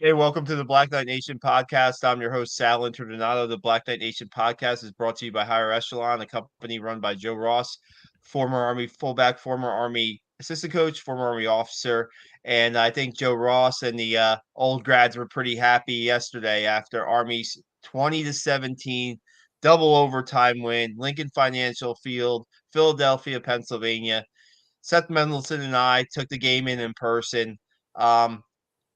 Hey, welcome to the Black Knight Nation podcast. I'm your host, Sal Interdonato. The Black Knight Nation podcast is brought to you by Higher Echelon, a company run by Joe Ross, former Army fullback, former Army assistant coach, former Army officer. And I think Joe Ross and the old grads were pretty happy yesterday after Army's 20-17 double overtime win, Lincoln Financial Field, Philadelphia, Pennsylvania. Seth Mendelson and I took the game in person. Um,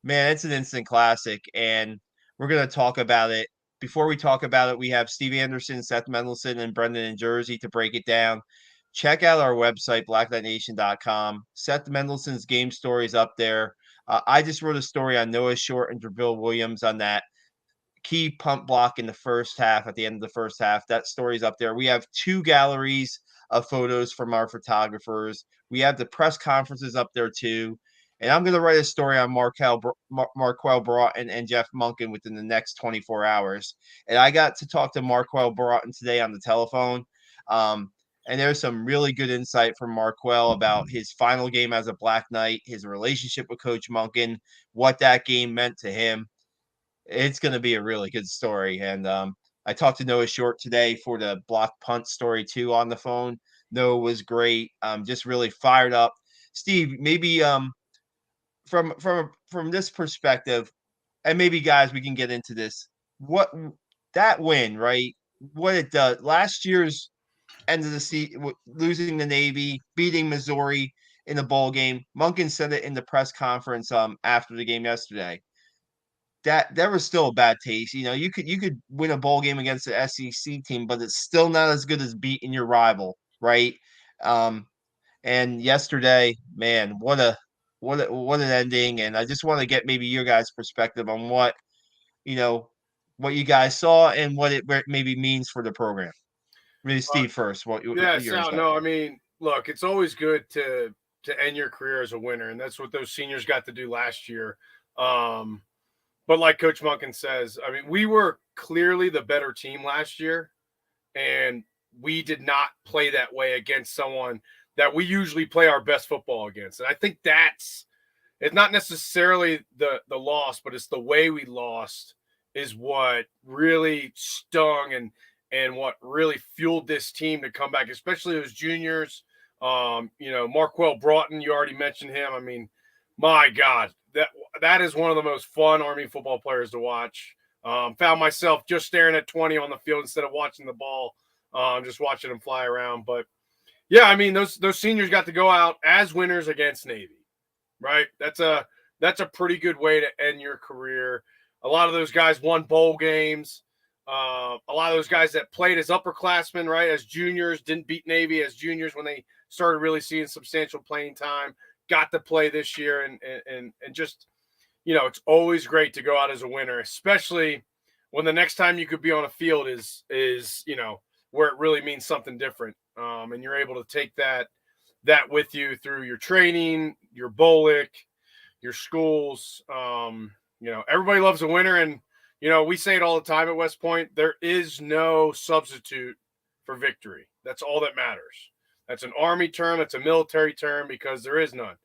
Man, it's an instant classic, and we're going to talk about it. Before we talk about it, we have Steve Anderson, Seth Mendelson, and Brendan in Jersey to break it down. Check out our website, blackknightnation.com. Seth Mendelson's game story is up there. I just wrote a story on Noah Short and Jabril Williams on that key punt block in the first half, at the end of the first half. That story's up there. We have two galleries of photos from our photographers. We have the press conferences up there too. And I'm going to write a story on Marquel Broughton and Jeff Monken within the next 24 hours. And I got to talk to Marquel Broughton today on the telephone. Um, and there's some really good insight from Marquel about his final game as a Black Knight, his relationship with Coach Monken, what that game meant to him. It's going to be a really good story. And I talked to Noah Short today for the block punt story too on the phone. Noah was great. Just really fired up. Steve, maybe from this perspective, and maybe guys, we can get into this. What that win, right? What it does. Last year's end of the season, losing the Navy, beating Missouri in the bowl game. Monken said it in the press conference after the game yesterday. That there was still a bad taste. You know, you could win a bowl game against the SEC team, but it's still not as good as beating your rival, right? Um, and yesterday, man, what an ending. And I just want to get maybe your guys' perspective on you know what you guys saw and what it maybe means for the program. Really, Uh, Steve first. yeah, What your Sal. insight? No, I mean, look, it's always good to end your career as a winner, and that's what those seniors got to do last year. Um, but like Coach Munkin says, I mean, we were clearly the better team last year, and we did not play that way against someone that we usually play our best football against. And I think it's not necessarily the loss, but it's the way we lost is what really stung and what really fueled this team to come back, especially those juniors. Marquel Broughton, you already mentioned him. I mean, my God, that is one of the most fun Army football players to watch. Found myself just staring at 20 on the field instead of watching the ball, just watching him fly around. But yeah, I mean, those seniors got to go out as winners against Navy, right? That's a pretty good way to end your career. A lot of those guys won bowl games. A lot of those guys that played as upperclassmen, right, as juniors, didn't beat Navy as juniors when they started really seeing substantial playing time, got to play this year, and just it's always great to go out as a winner, especially when the next time you could be on a field is where it really means something different, and you're able to take that with you through your training, your BOLIC, your schools. Everybody loves a winner, and we say it all the time at West Point. There is no substitute for victory. That's all that matters. That's an Army term. It's a military term because there is none.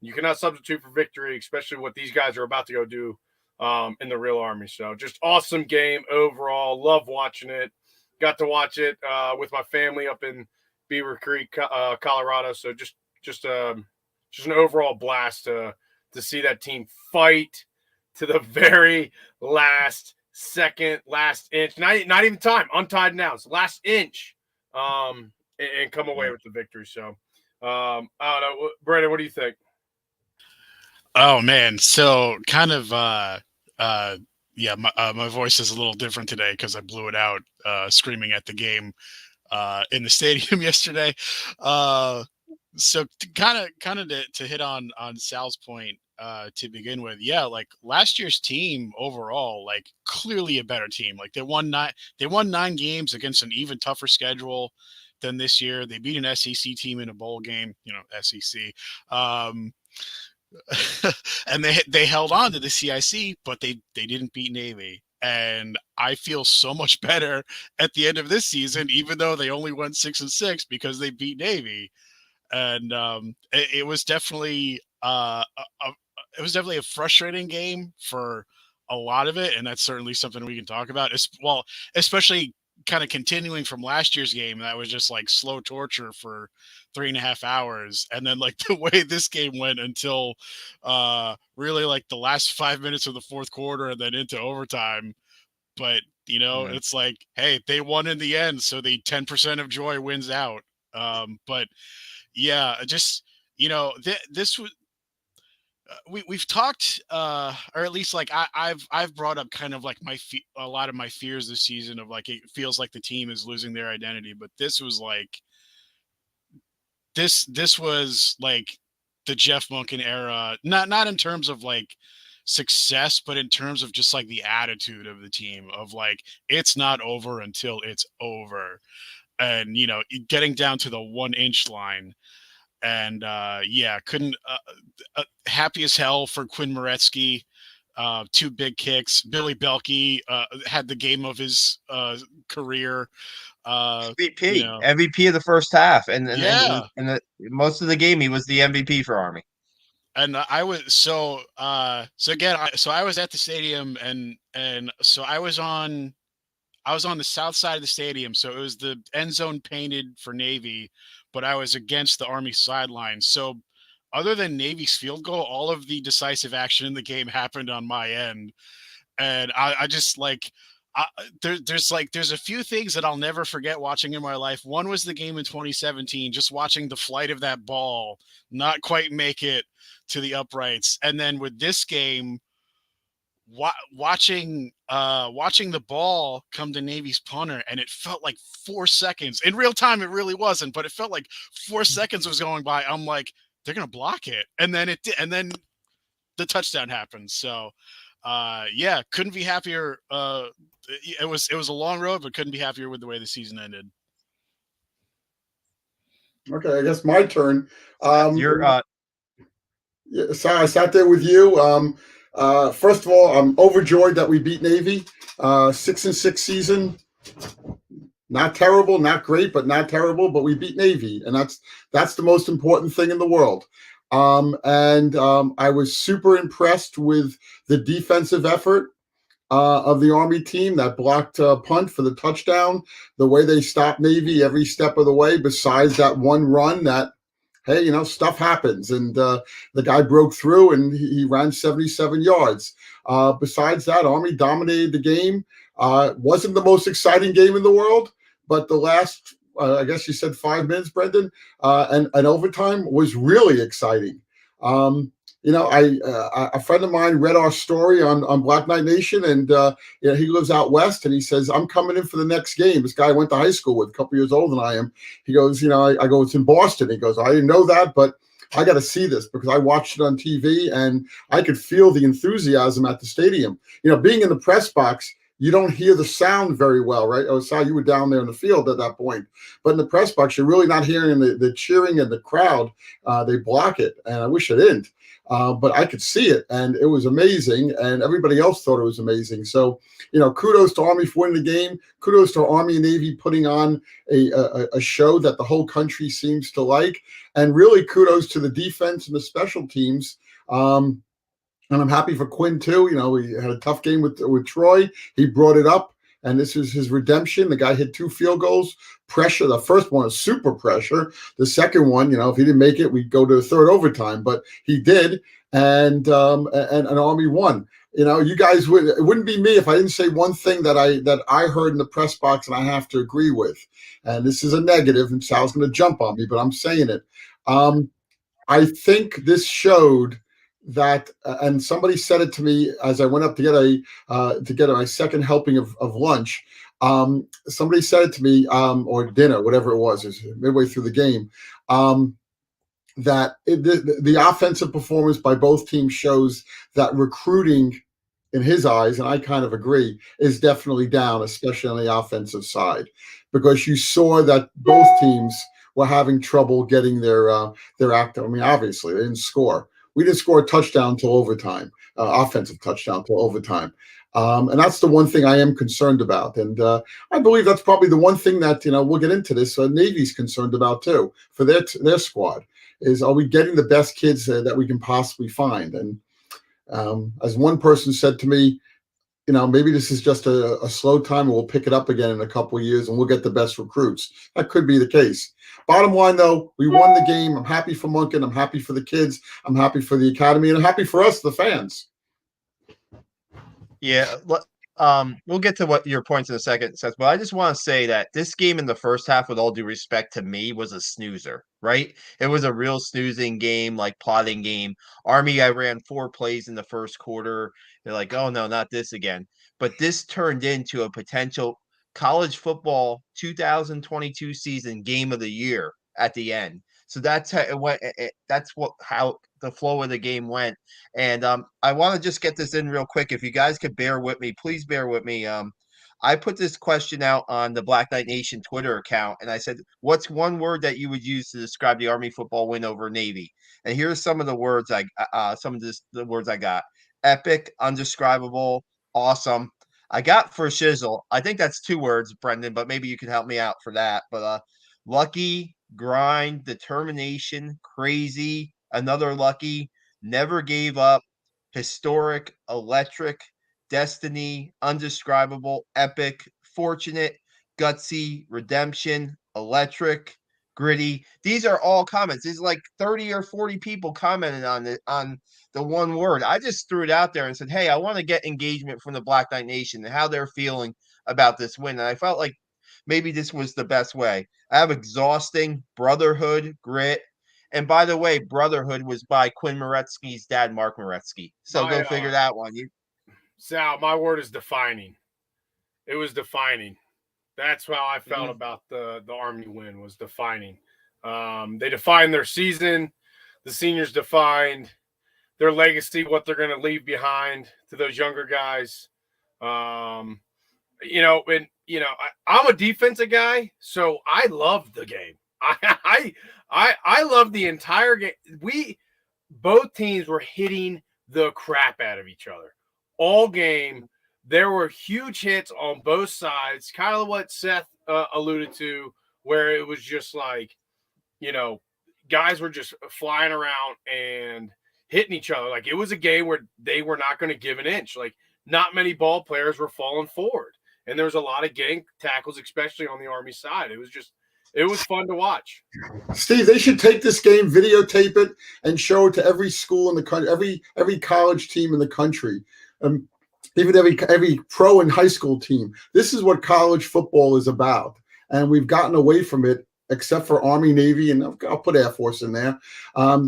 You cannot substitute for victory, especially what these guys are about to go do in the real Army. So just awesome game overall. Love watching it. Got to watch it with my family up in Beaver Creek, Colorado. So just an overall blast to see that team fight to the very last second, last inch. Not even time. Untied now. It's last inch. And come away with the victory. So I don't know, Brandon. What do you think? Oh man, so kind of yeah, my voice is a little different today because I blew it out screaming at the game in the stadium yesterday. So kind of to hit on Sal's point to begin with, yeah, like last year's team overall, like clearly a better team. Like they won nine games against an even tougher schedule than this year. They beat an SEC team in a bowl game, SEC. And they held on to the CIC, but they didn't beat Navy. And I feel so much better at the end of this season, even though they only went 6-6 because they beat Navy. And it was definitely it was definitely a frustrating game for a lot of it, and that's certainly something we can talk about. Well, especially kind of continuing from last year's game, that was just like slow torture for 3.5 hours, and then like the way this game went until really like the last 5 minutes of the fourth quarter, and then into overtime. But it's like, hey, they won in the end, so the 10% of joy wins out. But yeah, just this was. We've talked, or at least like I've brought up kind of like a lot of my fears this season of like it feels like the team is losing their identity, but this was like this was like the Jeff Monken era, not in terms of like success, but in terms of just like the attitude of the team of like it's not over until it's over, and getting down to the 1-inch line. And couldn't happy as hell for Quinn Moretzky. 2 big kicks. Billy Belke had the game of his career. MVP of the first half, and most of the game he was the MVP for Army. And I was so again. I was at the stadium, and so I was on the south side of the stadium, so it was the end zone painted for Navy, but I was against the Army sideline. So other than Navy's field goal, all of the decisive action in the game happened on my end. And I just like, there's a few things that I'll never forget watching in my life. One was the game in 2017, just watching the flight of that ball not quite make it to the uprights. And then with this game, watching the ball come to Navy's punter, and it felt like 4 seconds in real time. It really wasn't, but it felt like 4 seconds was going by. I'm like, they're gonna block it, and then it did, and then the touchdown happened. So couldn't be happier. It was a long road, but couldn't be happier with the way the season ended. Okay, I guess my turn. You're so I sat there with you. First of all, I'm overjoyed that we beat Navy. 6-6 season. Not terrible, not great, but not terrible. But we beat Navy, and that's the most important thing in the world. I was super impressed with the defensive effort of the Army team that blocked punt for the touchdown. The way they stopped Navy every step of the way, besides that one run that, hey, stuff happens. And the guy broke through and he ran 77 yards. Besides that, Army dominated the game. Wasn't the most exciting game in the world, but the last, I guess you said 5 minutes, Brendan, and overtime was really exciting. A friend of mine read our story on Black Knight Nation, and he lives out west, and he says, I'm coming in for the next game. This guy I went to high school with, a couple years older than I am. He goes, I go, it's in Boston. He goes, I didn't know that, but I got to see this because I watched it on TV, and I could feel the enthusiasm at the stadium. Being in the press box, you don't hear the sound very well, right? Oh, Sal, you were down there in the field at that point. But in the press box, you're really not hearing the cheering and the crowd. They block it, and I wish I didn't. But I could see it, and it was amazing, and everybody else thought it was amazing. So, kudos to Army for winning the game. Kudos to Army and Navy putting on a show that the whole country seems to like. And really kudos to the defense and the special teams. And I'm happy for Quinn, too. We had a tough game with Troy. He brought it up, and this is his redemption. The guy hit 2 field goals. Pressure. The first one was super pressure. The second one, if he didn't make it, we'd go to the third overtime. But he did, and Army won. You guys it wouldn't be me if I didn't say one thing that I heard in the press box, and I have to agree with. And this is a negative, and Sal's going to jump on me, but I'm saying it. I think this showed that, and somebody said it to me as I went up to get my second helping of lunch. Somebody said it to me, or dinner, whatever it was midway through the game, that the offensive performance by both teams shows that recruiting, in his eyes, and I kind of agree, is definitely down, especially on the offensive side, because you saw that both teams were having trouble getting their act. I mean, obviously they didn't score. We didn't score a touchdown until overtime, offensive touchdown until overtime. And that's the one thing I am concerned about. And I believe that's probably the one thing that, we'll get into this, Navy's concerned about too, for their squad, is are we getting the best kids that we can possibly find? And as one person said to me, maybe this is just a slow time and we'll pick it up again in a couple of years and we'll get the best recruits. That could be the case. Bottom line, though, we won the game. I'm happy for Monken. I'm happy for the kids. I'm happy for the academy, and I'm happy for us, the fans. Yeah, we'll get to what your points in a second, Seth, but I just want to say that this game in the first half, with all due respect to me, was a snoozer, right? It was a real snoozing game, like plotting game. Army, I ran 4 plays in the first quarter. They're like, oh no, not this again. But this turned into a potential college football 2022 season game of the year at the end. So that's how it went. That's how the flow of the game went. And I want to just get this in real quick. If you guys could bear with me, please bear with me. I put this question out on the Black Knight Nation Twitter account, and I said, "What's one word that you would use to describe the Army football win over Navy?" And here's some of the words the words I got: epic, undescribable, awesome. I got for shizzle. I think that's 2 words, Brendan, but maybe you can help me out for that. But lucky, grind, determination, crazy, another lucky, never gave up, historic, electric, destiny, undescribable, epic, fortunate, gutsy, redemption, electric, gritty. These are all comments. These are like 30 or 40 people commented on the one word. I just threw it out there and said, hey, I want to get engagement from the Black Knight Nation and how they're feeling about this win. And I felt like maybe this was the best way. I have exhausting, brotherhood, grit. And by the way, Brotherhood was by Quinn Moretsky's dad, Mark Moretsky. So go figure that one. Sal, my word is defining. It was defining. That's how I felt about the Army win, was defining. They defined their season. The seniors defined their legacy, what they're going to leave behind to those younger guys. I'm a defensive guy, so I loved the game. I love the entire game. Both teams were hitting the crap out of each other all game. There were huge hits on both sides, kind of what Seth alluded to, where it was just like, guys were just flying around and hitting each other. Like, it was a game where they were not going to give an inch. Like, not many ball players were falling forward, and there was a lot of gang tackles, especially on the Army side. It was fun to watch. Steve, they should take this game, videotape it, and show it to every school in the country, every college team in the country, even every pro and high school team. This is what college football is about, and we've gotten away from it, except for Army, Navy, and I'll put Air Force in there.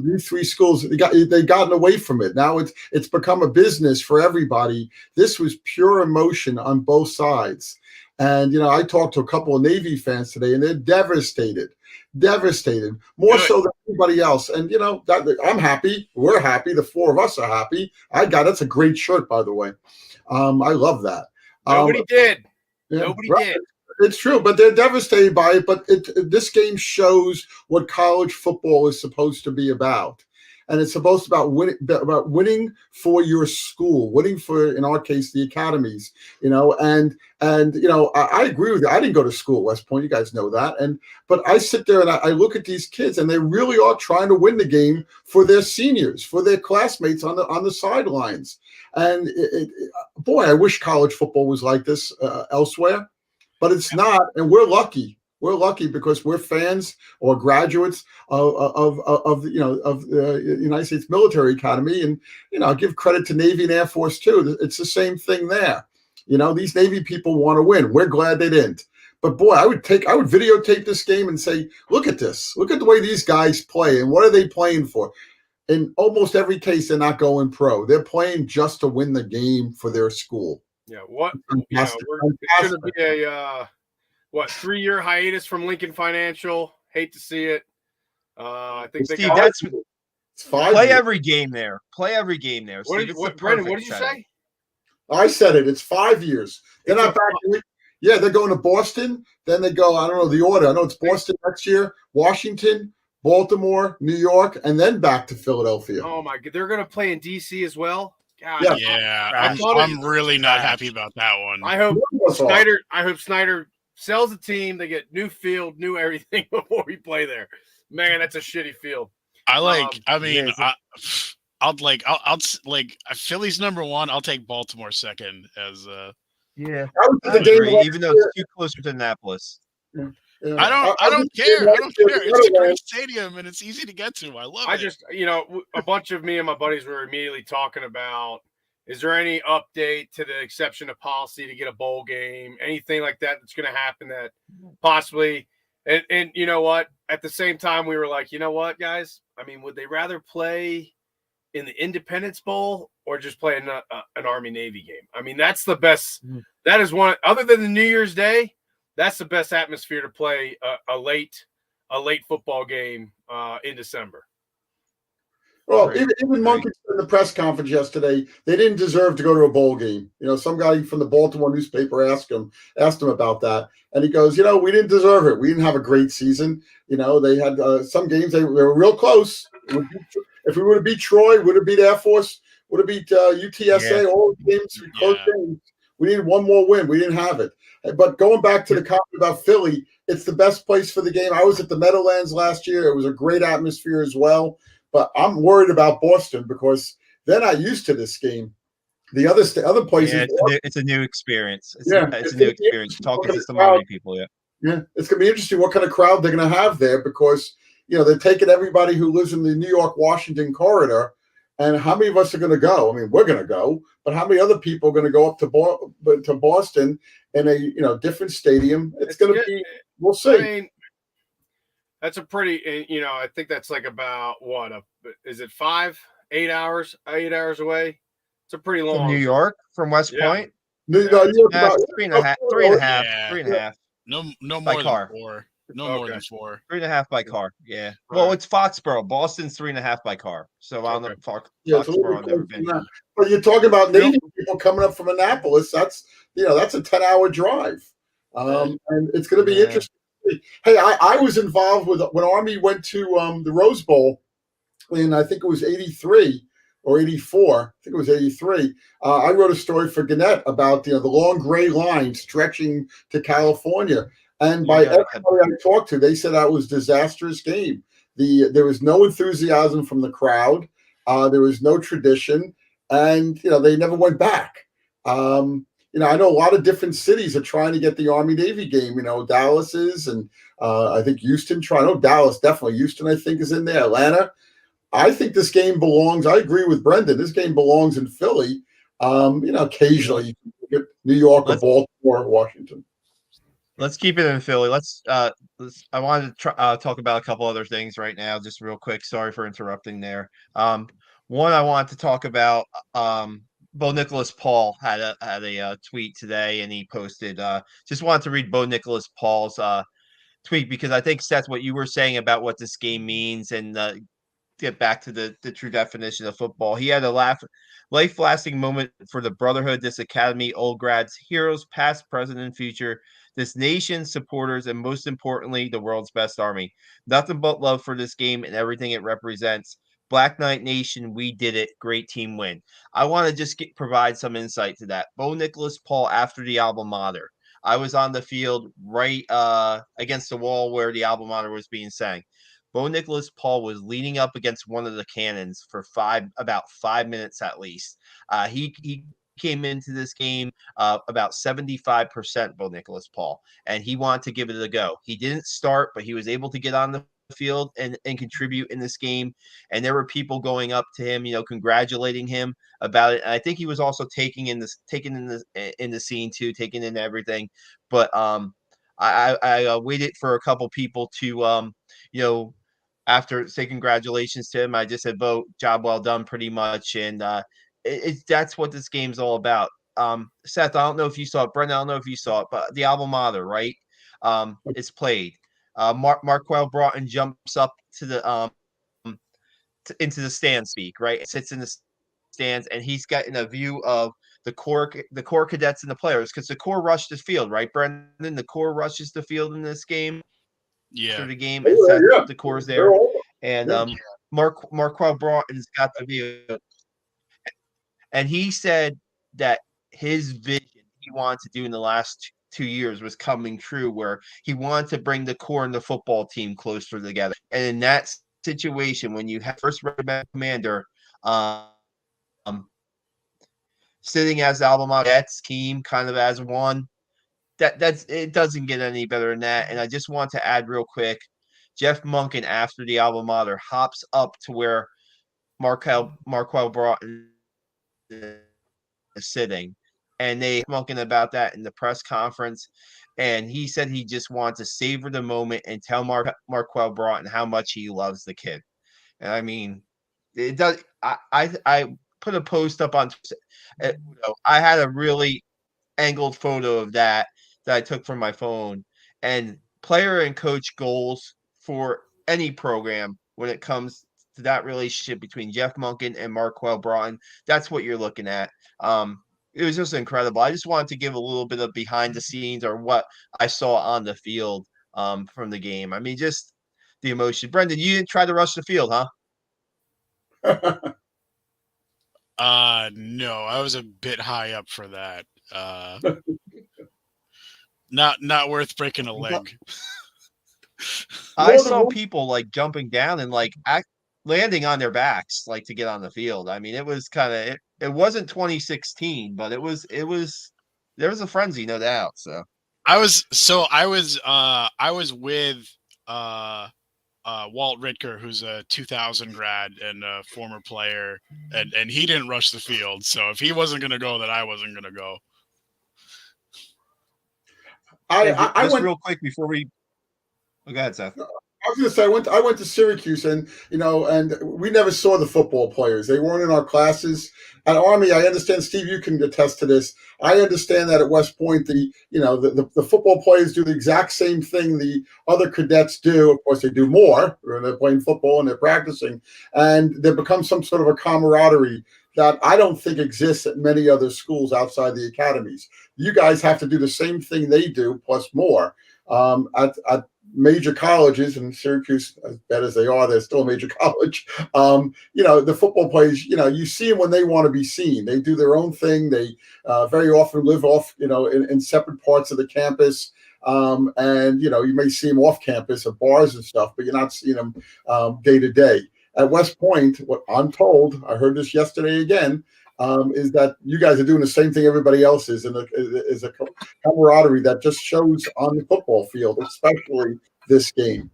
These 3 schools, they've gotten away from it. Now it's become a business for everybody. This was pure emotion on both sides. And, I talked to a couple of Navy fans today, and they're devastated, more Good. So than anybody else. And, I'm happy. We're happy. The 4 of us are happy. That's a great shirt, by the way. I love that. Nobody did. Yeah, Nobody right. did. It's true, but they're devastated by it. But this game shows what college football is supposed to be about. And it's supposed to be about winning for your school, winning for, in our case, the academies, and I agree with you. I didn't go to school at West Point. You guys know that. But I sit there and I look at these kids, and they really are trying to win the game for their seniors, for their classmates on the sidelines. And boy, I wish college football was like this elsewhere, but it's not. And we're lucky. We're lucky because we're fans or graduates of the United States Military Academy, and I give credit to Navy and Air Force too. It's the same thing there. These Navy people want to win. We're glad they didn't. But boy, I would videotape this game and say, look at this. Look at the way these guys play, and what are they playing for? In almost every case, they're not going pro. They're playing just to win the game for their school. Yeah. It's going to be a 3-year hiatus from Lincoln Financial. Hate to see it. I think Steve, it's 5 play years. Every game there. Play every game there. Steve, Brendan, what did you say? I said it. It's 5 years. They're not back. Yeah, they're going to Boston. Then they go, I don't know the order. I know it's Boston next year, Washington, Baltimore, New York, and then back to Philadelphia. Oh, my God. They're going to play in D.C. as well? God, yeah. I'm really not happy about that one. I hope Snyder sells the team. They get new field, new everything before we play there. Man, that's a shitty field. Philly's number one. I'll take Baltimore second as Yeah, I was at I the game agree. last Even though it's year. too closer to Annapolis. Yeah. I was don't at the game care. I last don't year at care. the It's a Meadowlands. great stadium and it's easy to get to. I love I it. just, a bunch of me and my buddies were immediately talking about, is there any update to the exception of policy to get a bowl game, anything like that that's going to happen that possibly, and you know what? At the same time, we were like, you know what, guys? I mean, would they rather play in the Independence Bowl or just play an Army Navy game? I mean, that's the best. That is one, other than the New Year's Day, that's the best atmosphere to play a late football game in December. Well, even Monkey said in the press conference yesterday, they didn't deserve to go to a bowl game. Some guy from the Baltimore newspaper asked him about that, and he goes, we didn't deserve it. We didn't have a great season. They had some games they were real close. If we would have beat Troy, would have beat Air Force, would have beat UTSA, all the games, close games. We needed one more win. We didn't have it. But going back to the comment about Philly, it's the best place for the game. I was at the Meadowlands last year. It was a great atmosphere as well. But I'm worried about Boston because they're not used to this game. The other places, it's a new experience. It's a new experience. Talking to some Army people, yeah, it's going to be interesting what kind of crowd they're going to have there because they're taking everybody who lives in the New York Washington corridor, and how many of us are going to go? I mean, we're going to go, but how many other people are going to go up to Boston in a different stadium? It's going to be. We'll see. I mean, that's a pretty, I think that's like about is it 8 hours away? It's a pretty long. From New York, from West Point? No, about 3.5. No more by than car. 4. More than 4. 3.5 by car. Yeah. Well, it's Foxborough. Boston's 3.5 by car. So on the Foxborough, I've never been. But you're talking about Navy people coming up from Annapolis. That's that's a 10-hour drive, and it's going to be interesting. Hey, I was involved when Army went to the Rose Bowl in, I think it was 83 or 84. I think it was 83. I wrote a story for Gannett about the long gray line stretching to California. And by everybody I talked to, they said that was a disastrous game. There was no enthusiasm from the crowd. There was no tradition. And, they never went back. I know a lot of different cities are trying to get the Army-Navy game. Dallas is, and I think Houston trying. I know Dallas, definitely. Houston, I think, is in there. Atlanta. I think this game belongs. I agree with Brendan. This game belongs in Philly. Occasionally you get New York or Baltimore or Washington. Let's keep it in Philly. I wanted to talk about a couple other things right now, just real quick. Sorry for interrupting there. One, I wanted to talk about Bo Nicholas Paul had a tweet today, and he posted. Just wanted to read Bo Nicholas Paul's tweet because I think Seth, what you were saying about what this game means, and get back to the true definition of football. He had a life-lasting moment for the brotherhood, this academy, old grads, heroes, past, present, and future, this nation, supporters, and most importantly, the world's best Army. Nothing but love for this game and everything it represents. Black Knight Nation, we did it. Great team win. I want to just provide some insight to that. Bo Nicholas Paul after the alma mater. I was on the field right against the wall where the alma mater was being sang. Bo Nicholas Paul was leaning up against one of the cannons for about 5 minutes at least. He came into this game about 75% Bo Nicholas Paul, and he wanted to give it a go. He didn't start, but he was able to get on the field and contribute in this game. And there were people going up to him, congratulating him about it. And I think he was also taking in the scene too, taking in everything. But I waited for a couple people to after say congratulations to him. I just said, Bo, job well done, pretty much. And that's what this game's all about. Seth, I don't know if you saw it. Brendan, I don't know if you saw it, but the alma mater, right? It's played. Marquel Broughton jumps up to the into the stand speak, right? Sits in the stands, and he's getting a view of the core cadets and the players, because the core rushed the field, right, Brendan? The core rushes the field in this game. After the game, and the core's there, and Marquel Broughton's got the view, and he said that his vision he wanted to do in the last 2 years was coming true, where he wanted to bring the core and the football team closer together. And in that situation, when you have first regiment commander Um, sitting as the alma mater Jets team kind of as one. That's it doesn't get any better than that. And I just want to add real quick, Jeff Monken after the alma mater hops up to where Marquel Broughton is sitting, and they Monken about that in the press conference, and he said he just wants to savor the moment and tell Marquel Broughton how much he loves the kid. And I mean, it does. I put a post up on. I had a really angled photo of that I took from my phone. And player and coach goals for any program when it comes to that relationship between Jeff Monken and Marquel Broughton, that's what you're looking at. It was just incredible. I just wanted to give a little bit of behind the scenes or what I saw on the field from the game. I mean, just the emotion. Brendan, you didn't try to rush the field, huh? No, I was a bit high up for that. Not worth breaking a leg. I saw people like jumping down and like landing on their backs like to get on the field. I mean, it was kind of it wasn't 2016, but it was there was a frenzy, no doubt. So I was with Walt Ritker, who's a 2000 grad and a former player, and he didn't rush the field. So if he wasn't going to go, then I wasn't going to go. I went real quick before we. Oh, go ahead, Seth. I was going to say I went to Syracuse, and and we never saw the football players. They weren't in our classes. At Army, I understand, Steve, you can attest to this. I understand that at West Point, the football players do the exact same thing the other cadets do. Of course, they do more. They're playing football and they're practicing, and there becomes some sort of a camaraderie that I don't think exists at many other schools outside the academies. You guys have to do the same thing they do, plus more. At major colleges, and Syracuse, as bad as they are, they're still a major college. The football players, you see them when they want to be seen. They do their own thing. They very often live off, in separate parts of the campus. And you may see them off campus at bars and stuff, but you're not seeing them day to day. At West Point, what I'm told, I heard this yesterday again, is that you guys are doing the same thing everybody else is, and is a camaraderie that just shows on the football field, especially this game.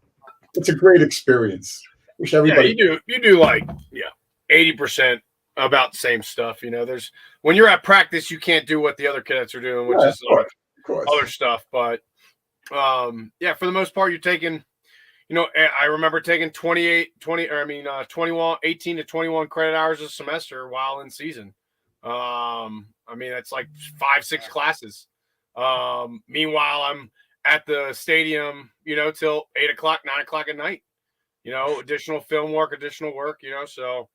It's a great experience. Wish everybody. Yeah, you do like 80% about the same stuff. There's when you're at practice, you can't do what the other cadets are doing, which is of course. Other stuff. But for the most part, you're taking. I remember taking 18 to 21 credit hours a semester while in season. That's like 5-6 classes. Meanwhile, I'm at the stadium, till 8 o'clock, 9 o'clock at night, additional film work, additional work, so,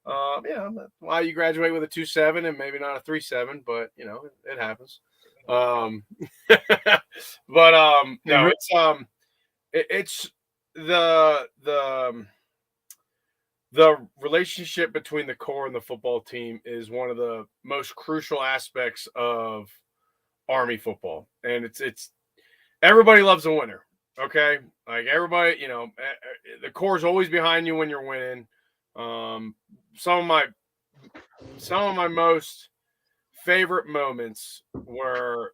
why you graduate with a 2.7 and maybe not a 3.7, but it happens. It's the relationship between the core and the football team is one of the most crucial aspects of Army football. And it's everybody loves a winner. Okay. Like everybody, the core is always behind you when you're winning. Some of my most favorite moments were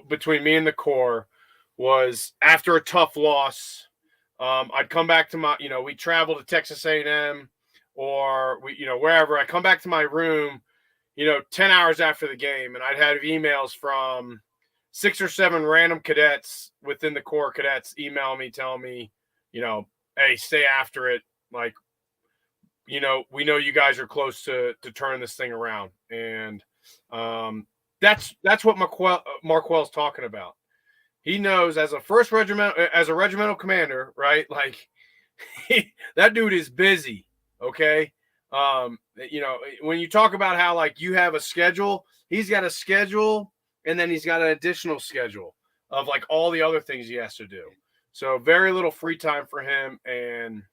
between me and the core was after a tough loss. I'd come back to my, we travel to Texas A&M or wherever. I come back to my room, 10 hours after the game, and I'd have emails from 6 or 7 random cadets within the core cadets email me, telling me, hey, stay after it. Like, we know you guys are close to turn this thing around. And that's what Marquel's talking about. He knows as a regimental commander, right? Like that dude is busy. Okay. When you talk about how like you have a schedule, he's got a schedule and then he's got an additional schedule of like all the other things he has to do. So very little free time for him. And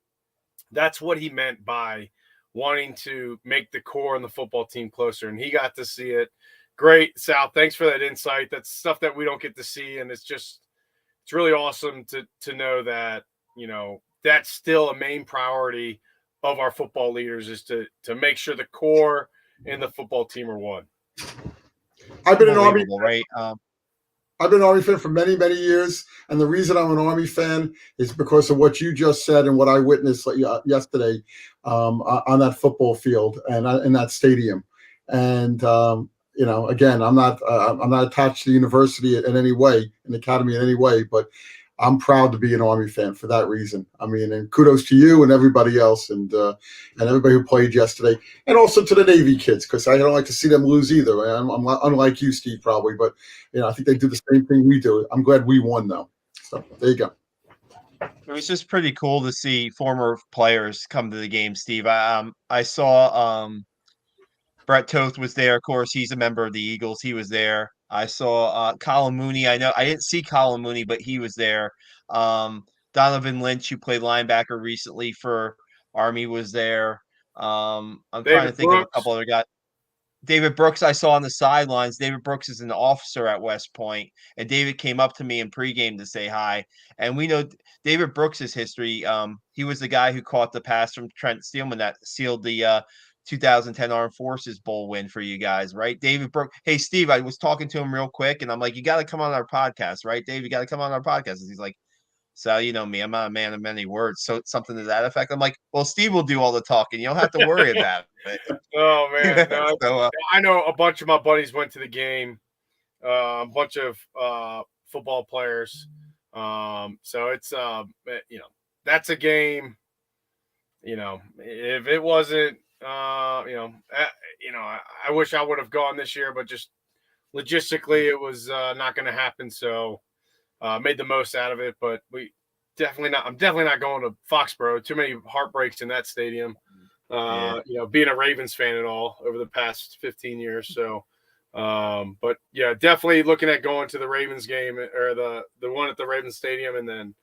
that's what he meant by wanting to make the core and the football team closer. And he got to see it. Great, Sal. Thanks for that insight. That's stuff that we don't get to see. And it's really awesome to know that, that's still a main priority of our football leaders is to make sure the core and the football team are one. I've been an Army, right? I've been an Army fan for many, many years, and the reason I'm an Army fan is because of what you just said and what I witnessed yesterday on that football field and in that stadium. And again, I'm not attached to the university in any way, an academy in any way, but I'm proud to be an Army fan for that reason. I mean, and kudos to you and everybody else, and everybody who played yesterday, and also to the Navy kids, because I don't like to see them lose either. I'm unlike you, Steve, probably, but I think they do the same thing we do. I'm glad we won, though. So there you go. It was just pretty cool to see former players come to the game, Steve. I saw Brett Toth was there. Of course, he's a member of the Eagles. He was there. I saw Colin Mooney. I know I didn't see Colin Mooney, but he was there. Donovan Lynch, who played linebacker recently for Army, was there. I'm trying to think of a couple other guys. David Brooks, I saw on the sidelines. David Brooks is an officer at West Point, and David came up to me in pregame to say hi. And we know David Brooks's history. He was the guy who caught the pass from Trent Steelman that sealed the 2010 Armed Forces Bowl win for you guys, right? David Brooks. Hey, Steve, I was talking to him real quick, and I'm like, you got to come on our podcast, right, Dave? You got to come on our podcast. And he's like, so you know me, I'm not a man of many words. So something to that effect. I'm like, well, Steve will do all the talking. You don't have to worry about it. Oh man, no, I know a bunch of my buddies went to the game. A bunch of football players. So it's that's a game. If it wasn't, I wish I would have gone this year, but just logistically, it was not going to happen. So. Made the most out of it, but I'm definitely not going to Foxborough. Too many heartbreaks in that stadium. Being a Ravens fan and all over the past 15 years. So, but yeah, definitely looking at going to the Ravens game or the one at the Ravens Stadium, and then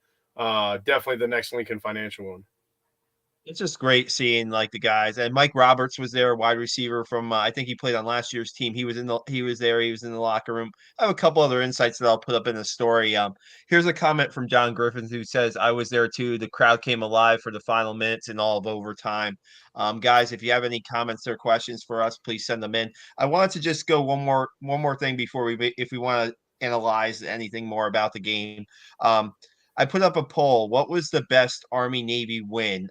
definitely the next Lincoln Financial one. It's just great seeing like the guys, and Mike Roberts was there, wide receiver from I think he played on last year's team. He was in the locker room. I have a couple other insights that I'll put up in the story. Here's a comment from John Griffin who says, "I was there too. The crowd came alive for the final minutes and all of overtime." Guys, if you have any comments or questions for us, please send them in. I wanted to just go one more thing before if we want to analyze anything more about the game. I put up a poll. What was the best Army-Navy win?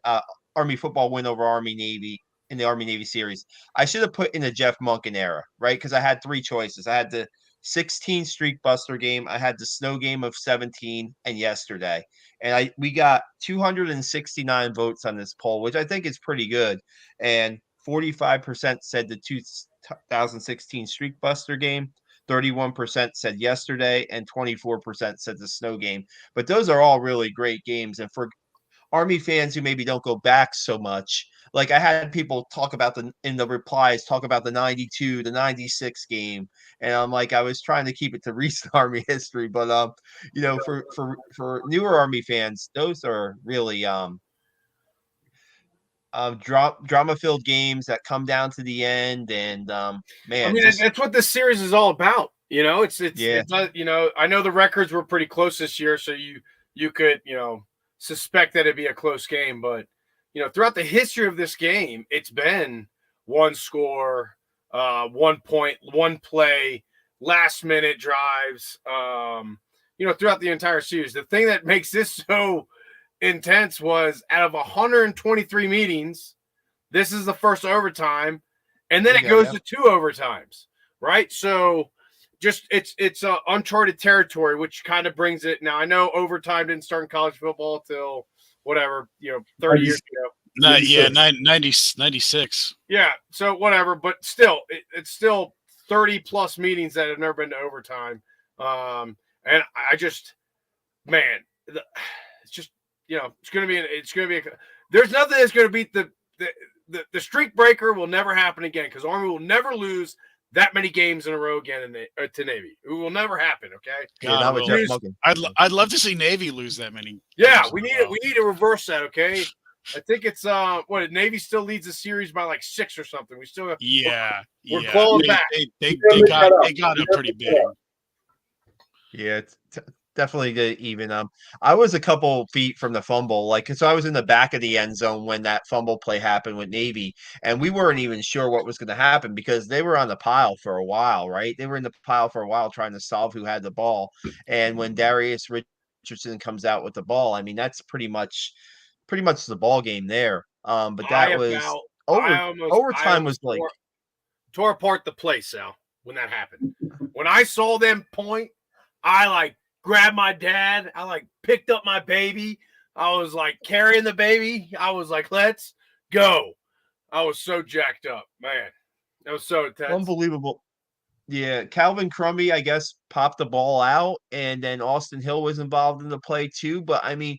Army football win over Army Navy in the Army Navy series. I should have put in the Jeff Monken era, right? Because I had three choices. I had the 16 Streak Buster game, I had the snow game of 17, and yesterday. And we got 269 votes on this poll, which I think is pretty good. And 45% said the 2016 Streak Buster game. 31% said yesterday, and 24% said the snow game. But those are all really great games. And for Army fans who maybe don't go back so much, like I had people talk about in the replies, talk about the 92, the 96 game. And I'm like, I was trying to keep it to recent Army history, but for newer Army fans, those are really drama-filled games that come down to the end. And man, I mean, that's what this series is all about. It's not, I know the records were pretty close this year, so you could, suspect that it'd be a close game, but throughout the history of this game, it's been one score, 1 point, one play, last minute drives, throughout the entire series. The thing that makes this so intense was out of 123 meetings, this is the first overtime, and then it goes to two overtimes, right? So just it's uncharted territory, which kind of brings it. Now I know overtime didn't start in college football till 30 years ago. 96. Yeah, so whatever, but still, it's still 30 plus meetings that have never been to overtime. And I just, man, it's just it's gonna be there's nothing that's gonna beat the streak breaker. Will never happen again because Army will never lose that many games in a row again to Navy. It will never happen. Okay. I'd love to see Navy lose that many. Yeah, we need it. We need to reverse that. Okay. I think it's Navy still leads the series by like 6 or something. We still we're clawing back. They got it pretty big. Yeah, definitely to even. I was a couple feet from the fumble, like so I was in the back of the end zone when that fumble play happened with Navy, and we weren't even sure what was going to happen because they were on the pile for a while, right? They were in the pile for a while trying to solve who had the ball, and when Darius Richardson comes out with the ball, I mean that's pretty much the ball game there. But that was overtime I was almost like tore apart the place, Sal, when that happened. When I saw them point, I like grabbed my dad. I like picked up my baby. I was like carrying the baby. I was like, let's go. I was so jacked up, man. That was so intense. unbelievable. Yeah, Calvin Crumby, I guess, popped the ball out, and then Austin Hill was involved in the play too. But I mean,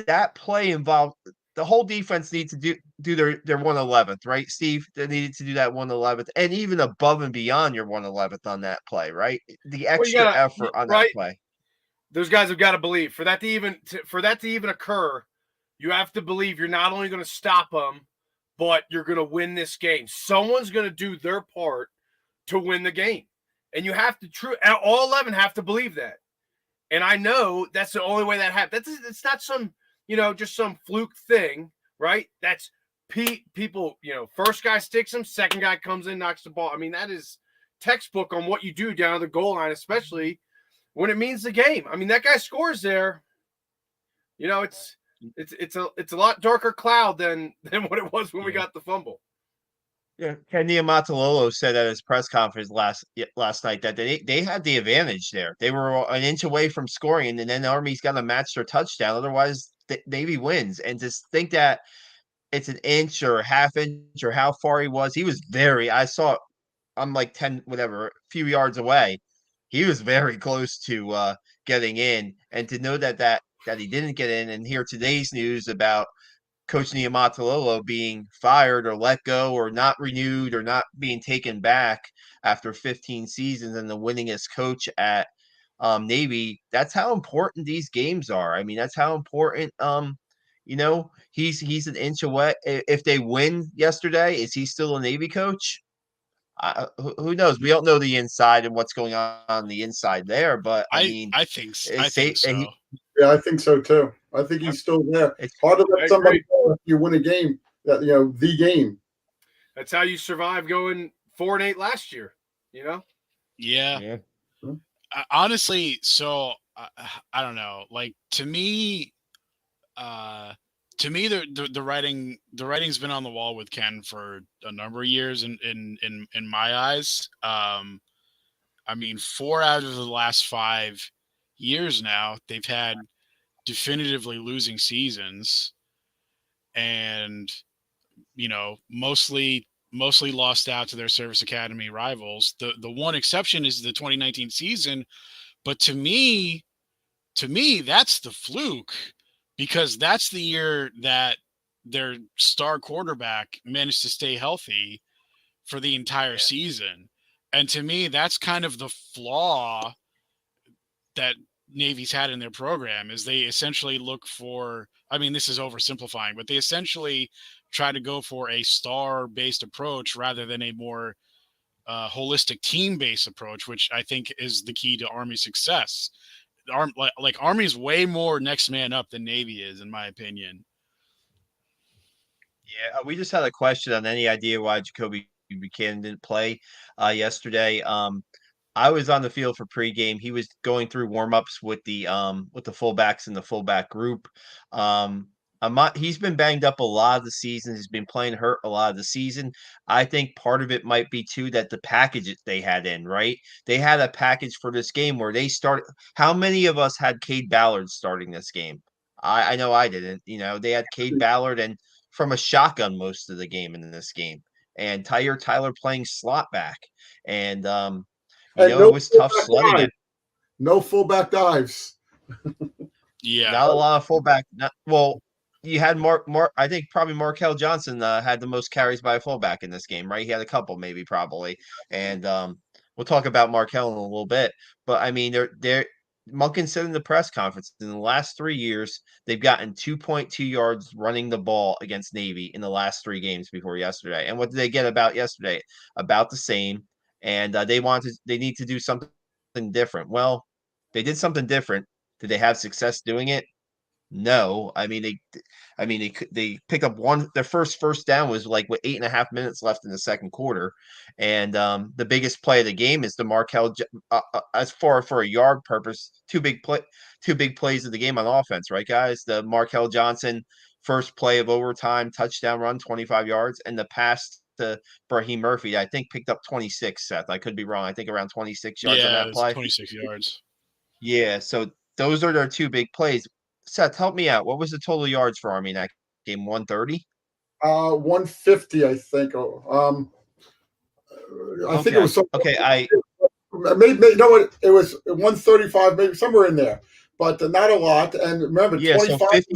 that play involved the whole defense needs to do their 111th, right, Steve? They needed to do that 111th, and even above and beyond your 111th on that play, right? The Well, you extra gotta, effort on that right? play. Those guys have got to believe for that to even occur. You have to believe you're not only going to stop them, but you're going to win this game. Someone's going to do their part to win the game, and you have to all 11 have to believe that. And I know that's the only way that happens. It's not some just some fluke thing, right? That's people. First guy sticks him, second guy comes in, knocks the ball. I mean, that is textbook on what you do down the goal line, especially when it means the game. I mean, that guy scores there. It's a lot darker cloud than what it was when we got the fumble. Yeah, Ken Niumatalolo said at his press conference last night that they had the advantage there. They were an inch away from scoring, and then the Army's got to match their touchdown. Otherwise, Navy wins. And to think that it's an inch or a half inch or how far he was very. I saw it. I'm like 10, whatever, a few yards away. He was very close to getting in, and to know that he didn't get in, and hear today's news about Coach Niumatalolo being fired or let go or not renewed or not being taken back after 15 seasons and the winningest coach at Navy. That's how important these games are. I mean, that's how important. He's an inch away. If they win yesterday, is he still a Navy coach? Who knows? We don't know the inside and what's going on the inside there, but I mean, I think so. Yeah, I think so too. I think he's still there. It's hard to let somebody go if you win a game. The game. That's how you survive going 4-8 last year. Yeah. Honestly, so I don't know. Like to me, the writing's been on the wall with Ken for a number of years in my eyes. I mean, 4 out of the last 5 years now, they've had definitively losing seasons, and mostly lost out to their service academy rivals. The one exception is the 2019 season, but to me that's the fluke, because that's the year that their star quarterback managed to stay healthy for the entire season. And to me, that's kind of the flaw that Navy's had in their program, is they essentially look for, I mean, this is oversimplifying, but they essentially try to go for a star-based approach rather than a more holistic team-based approach, which I think is the key to Army success. Army's way more next man up than Navy is, in my opinion. Yeah, we just had a question on any idea why Jacoby Buchanan didn't play yesterday. I was on the field for pregame. He was going through warmups with the fullbacks in the fullback group. He's been banged up a lot of the season. He's been playing hurt a lot of the season. I think part of it might be too that the package that they had in, right? They had a package for this game where they started. How many of us had Cade Ballard starting this game? I know I didn't. They had Cade Ballard and from a shotgun most of the game in this game, and Tyler playing slot back, and it was tough sledding it. No fullback dives. Yeah, not a lot of fullback. You had Mark. I think probably Markel Johnson had the most carries by a fullback in this game, right? He had a couple, maybe, probably, and we'll talk about Markel in a little bit. But I mean, they're Munkin said in the press conference, in the last 3 years, they've gotten 2.2 yards running the ball against Navy in the last 3 games before yesterday. And what did they get about yesterday? About the same. And they need to do something different. Well, They did something different. Did they have success doing it? No. They picked up their first down was like with 8.5 minutes left in the second quarter. And the biggest play of the game is the as far for a yard purpose, two big plays of the game on offense, right, guys? The Markel Johnson first play of overtime touchdown run, 25 yards, and the pass to Brahim Murphy, I think picked up 26, Seth. I could be wrong. I think around 26 yards on that it's play. 26 yards. Yeah, so those are their two big plays. Seth, help me out. What was the total yards for Army in that game? 130? 150, I think. I think it was something. Okay, maybe no, it was 135, maybe somewhere in there, but not a lot. And remember, 25. So 50.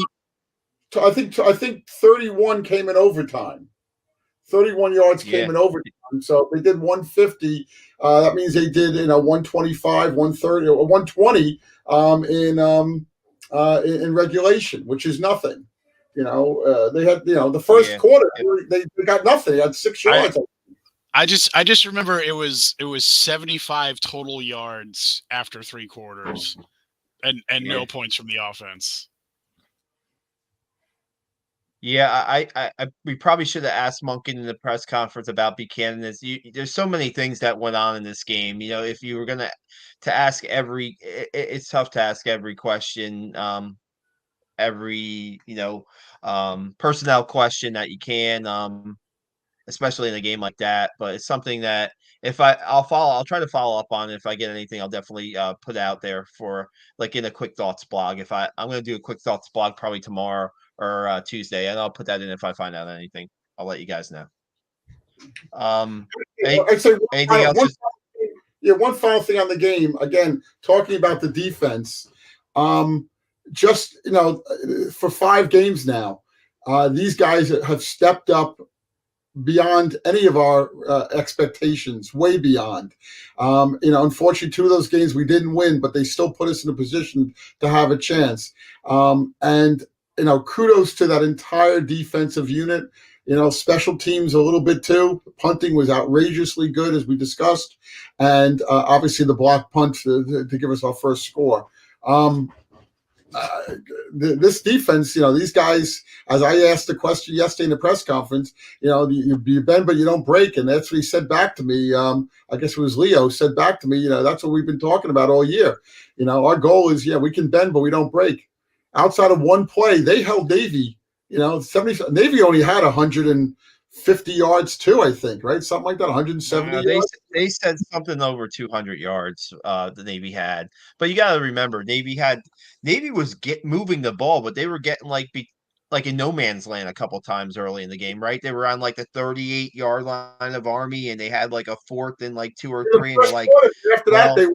I think 31 came in overtime. 31 yards came in overtime. So they did 150. That means they did 125, 130, or 120 in regulation, which is nothing. They had the first quarter they got nothing. They had 6 yards. I just remember it was 75 total yards after 3 quarters, and no points from the offense. Yeah, we probably should have asked Monken in the press conference about Buchanan. There's so many things that went on in this game. If you were gonna to ask it's tough to ask every question, every personnel question that you can, especially in a game like that. But it's something that I'll try to follow up on. If I get anything, I'll definitely put out there for like in a quick thoughts blog. I'm going to do a quick thoughts blog probably tomorrow or Tuesday, and I'll put that in if I find out anything. I'll let you guys know. Anything else? One final thing on the game. Again, talking about the defense. For 5 games now, these guys have stepped up beyond any of our expectations, way beyond. Unfortunately, 2 of those games we didn't win, but they still put us in a position to have a chance. Kudos to that entire defensive unit. Special teams a little bit too. Punting was outrageously good, as we discussed, and obviously the block punt to give us our first score. This defense, these guys, as I asked the question yesterday in the press conference, you bend but you don't break, and that's what he said back to me. I guess it was Leo said back to me, that's what we've been talking about all year. Our goal is, we can bend but we don't break. Outside of one play, they held Navy. 70. Navy only had 150 yards too, I think, right? Something like that, 170 yards. They said something over 200 yards the Navy had. But you got to remember, Navy was moving the ball, but they were getting like in no man's land a couple times early in the game, right? They were on like the 38-yard line of Army, and they had like a 4th and like 2 or 3, and like after that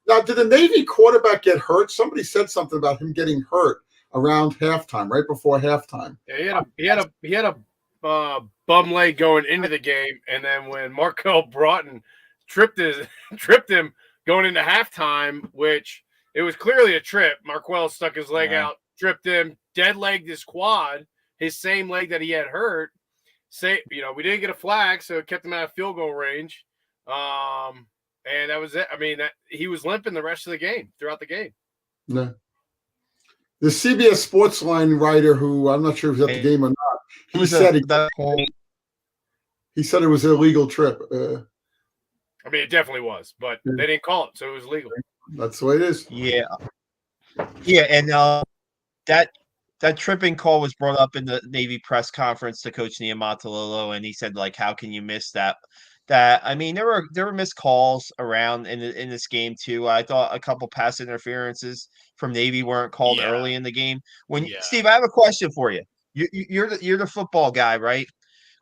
now, did the Navy quarterback get hurt? Somebody said something about him getting hurt around halftime, right before halftime. Yeah, he had a bum leg going into the game, and then when Markel Broughton tripped him going into halftime, which it was clearly a trip. Marquel stuck his leg out, tripped him, dead legged his quad, his same leg that he had hurt. We didn't get a flag, so it kept him out of field goal range. And that was it. I mean, he was limping the rest of the game, throughout the game. No. The CBS Sportsline writer, who I'm not sure if he was at the game or not, he said it was an illegal trip. I mean, it definitely was, but they didn't call it, so it was legal. That's the way it is. Yeah, and that tripping call was brought up in the Navy press conference to Coach Niumatalolo, and he said, like, how can you miss that? I mean, there were missed calls around in this game too. I thought a couple pass interferences from Navy weren't called early in the game. Steve, I have a question for you. You're the football guy, right?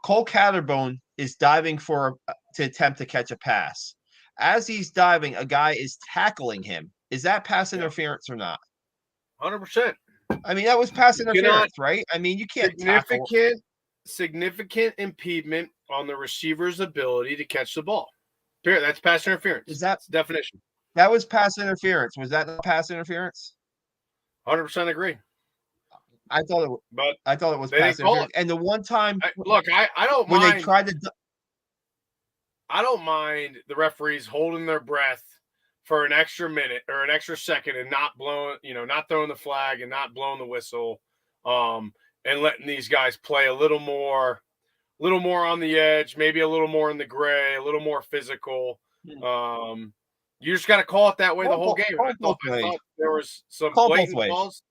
Cole Catterbone is diving to attempt to catch a pass. As he's diving, a guy is tackling him. Is that pass interference or not? 100%. I mean, that was pass interference, right? I mean, you can't significant impediment on the receiver's ability to catch the ball. Period. That's pass interference. That's the definition. That was pass interference. Was that not pass interference? 100% agree. I thought it was pass interference. And the one time, I don't when mind. They tried to. I don't mind the referees holding their breath for an extra minute or an extra second and not throwing the flag and not blowing the whistle, and letting these guys play a little more on the edge, maybe a little more in the gray, a little more physical. You just got to call it that way the whole game. I thought there was some blatant calls.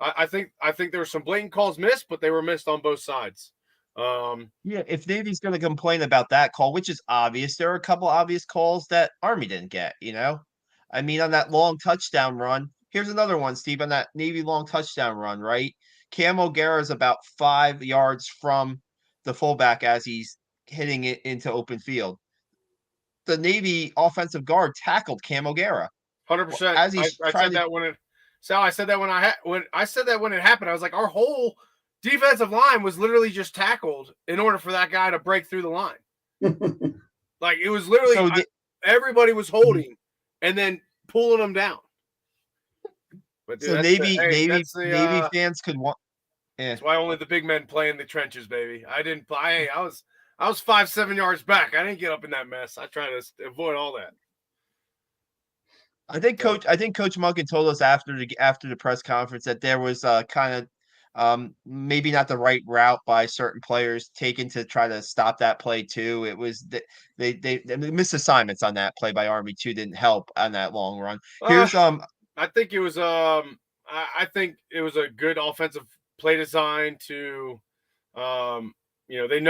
I think there were some blatant calls missed, but they were missed on both sides. If Navy's going to complain about that call, which is obvious, there are a couple obvious calls that Army didn't get. I mean, on that long touchdown run, here's another one, Steve, on that Navy long touchdown run, right? Cam O'Gara is about 5 yards from the fullback as he's hitting it into open field. The Navy offensive guard tackled Cam O'Gara. 100%. As he's I said that when it happened. I was like, our whole defensive line was literally just tackled in order for that guy to break through the line. Like, it was literally everybody was holding and then pulling them down. But dude, so Navy fans could want. Yeah. That's why only the big men play in the trenches, baby. I didn't play. I was 5-7 yards back. I didn't get up in that mess. I try to avoid all that. I think Coach Munkin told us after the press conference that there was kind of maybe not the right route by certain players taken to try to stop that play too. It was they missed assignments on that play by Army too, didn't help on that long run. Here's I think it was I think it was a good offensive play design to they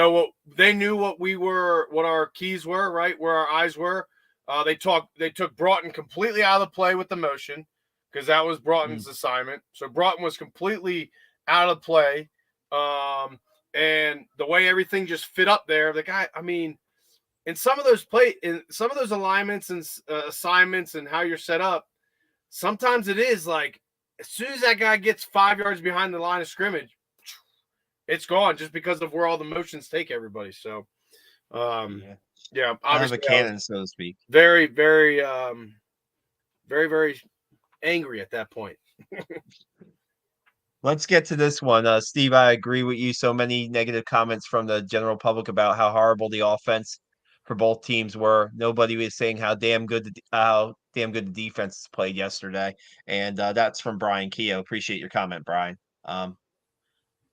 knew what our keys were, right, where our eyes were. They took Broughton completely out of the play with the motion because that was Broughton's assignment. So Broughton was completely out of play. And the way everything just fit up there, the guy, I mean, in some of those alignments and assignments and how you're set up, sometimes it is like as soon as that guy gets 5 yards behind the line of scrimmage, it's gone just because of where all the motions take everybody. So, yeah, obviously, a cannon, so to speak. Very, very, very, very angry at that point. Let's get to this one. Steve, I agree with you. So many negative comments from the general public about how horrible the offense for both teams were. Nobody was saying how damn good the defense played yesterday. And that's from Brian Keogh. Appreciate your comment, Brian.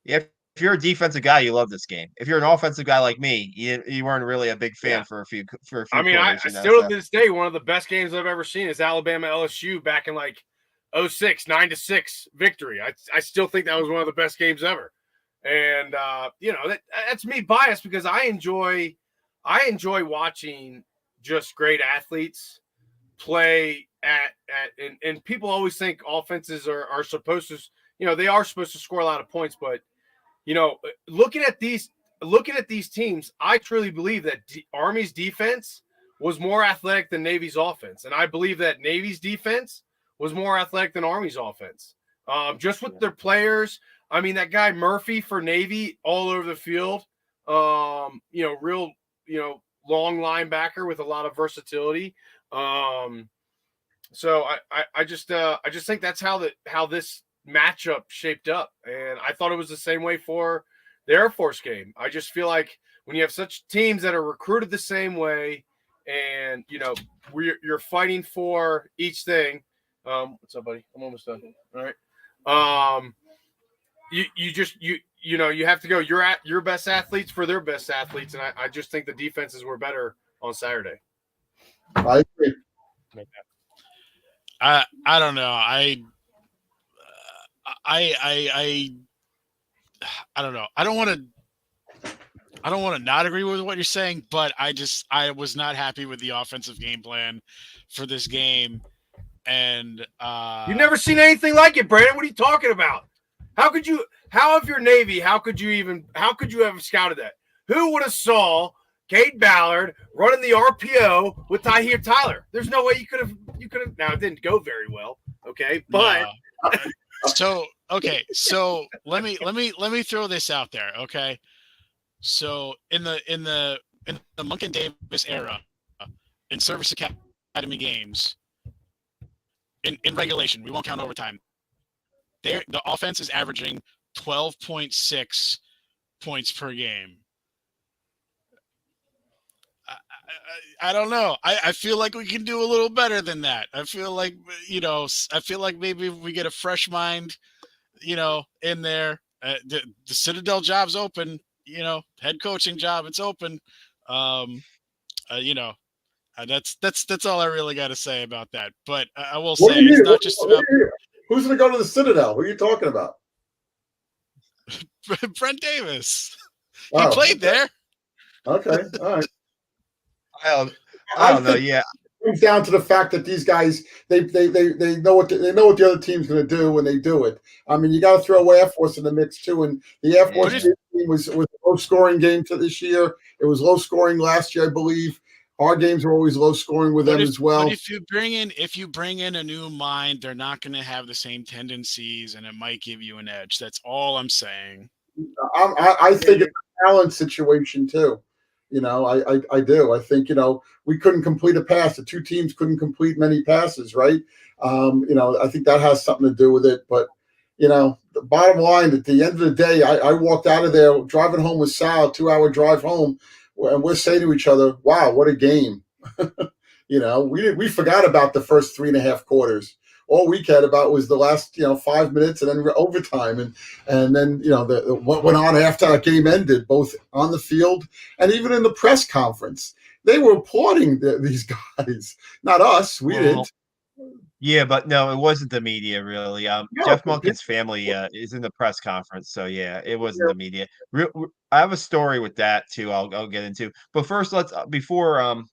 If you're a defensive guy, you love this game. If you're an offensive guy like me, you weren't really a big fan for a few. I mean, quarters, I still to this day, one of the best games I've ever seen is Alabama LSU back in like 2006, 9-6 victory. I still think that was one of the best games ever. And that's me biased because I enjoy watching just great athletes play and people always think offenses are supposed to, they are supposed to score a lot of points, but looking at these teams, I truly believe that Army's defense was more athletic than Navy's offense. And I believe that Navy's defense was more athletic than Army's offense. Just with their players. I mean, that guy Murphy for Navy all over the field, real, long linebacker with a lot of versatility. So I just think that's how this matchup shaped up, and I thought it was the same way for the Air Force game. I just feel like when you have such teams that are recruited the same way, and you're fighting for each thing. What's up, buddy? I'm almost done. All right. You have to go. You're at your best athletes for their best athletes, and I just think the defenses were better on Saturday. I agree. I don't know. I don't know. I don't want to not agree with what you're saying, but I was not happy with the offensive game plan for this game. And you've never seen anything like it, Brandon. What are you talking about? How could you have scouted that? Who would have saw Cade Ballard running the RPO with Tahir Tyler? There's no way you could have. Now it didn't go very well, okay, but. No. So let me throw this out there, okay? So in the Monken Davis era, in service academy games, in regulation, we won't count overtime. The offense is averaging 12.6 points per game. I don't know. I feel like we can do a little better than that. I feel like, I feel like maybe if we get a fresh mind, in there, the Citadel job's open, head coaching job, it's open. Um, you know, that's all I really got to say about that. But I will What do say you it's mean? not just about Who's going to go to the Citadel? Who are you talking about? Brent Davis. He Oh, played there. okay. All right. I don't know. Yeah, Comes down to the fact that these guys they know what they know what the other team's going to do when they do it. I mean, you got to throw Air Force in the mix too, and the Air Force But team was a low scoring game to this year. It was low scoring last year, I believe. Our games are always low scoring with them as well. But if you bring in a new mind, they're not going to have the same tendencies, and it might give you an edge. That's all I'm saying. I think it's a talent situation too. I do. I think we couldn't complete a pass. The two teams couldn't complete many passes, right? I think that has something to do with it. But the bottom line, at the end of the day, I walked out of there driving home with Sal, 2 hour drive home, and we're saying to each other, "Wow, what a game!" We forgot about the first 3.5 quarters. All we cared about was the last 5 minutes and then overtime, and then what went on after that game ended, both on the field and even in the press conference. They were applauding these guys, not us. We didn't. Yeah, but no, it wasn't the media really. No, Jeff Monken's family is in the press conference, so yeah, it wasn't the media. I have a story with that too. I'll get into, but first let's before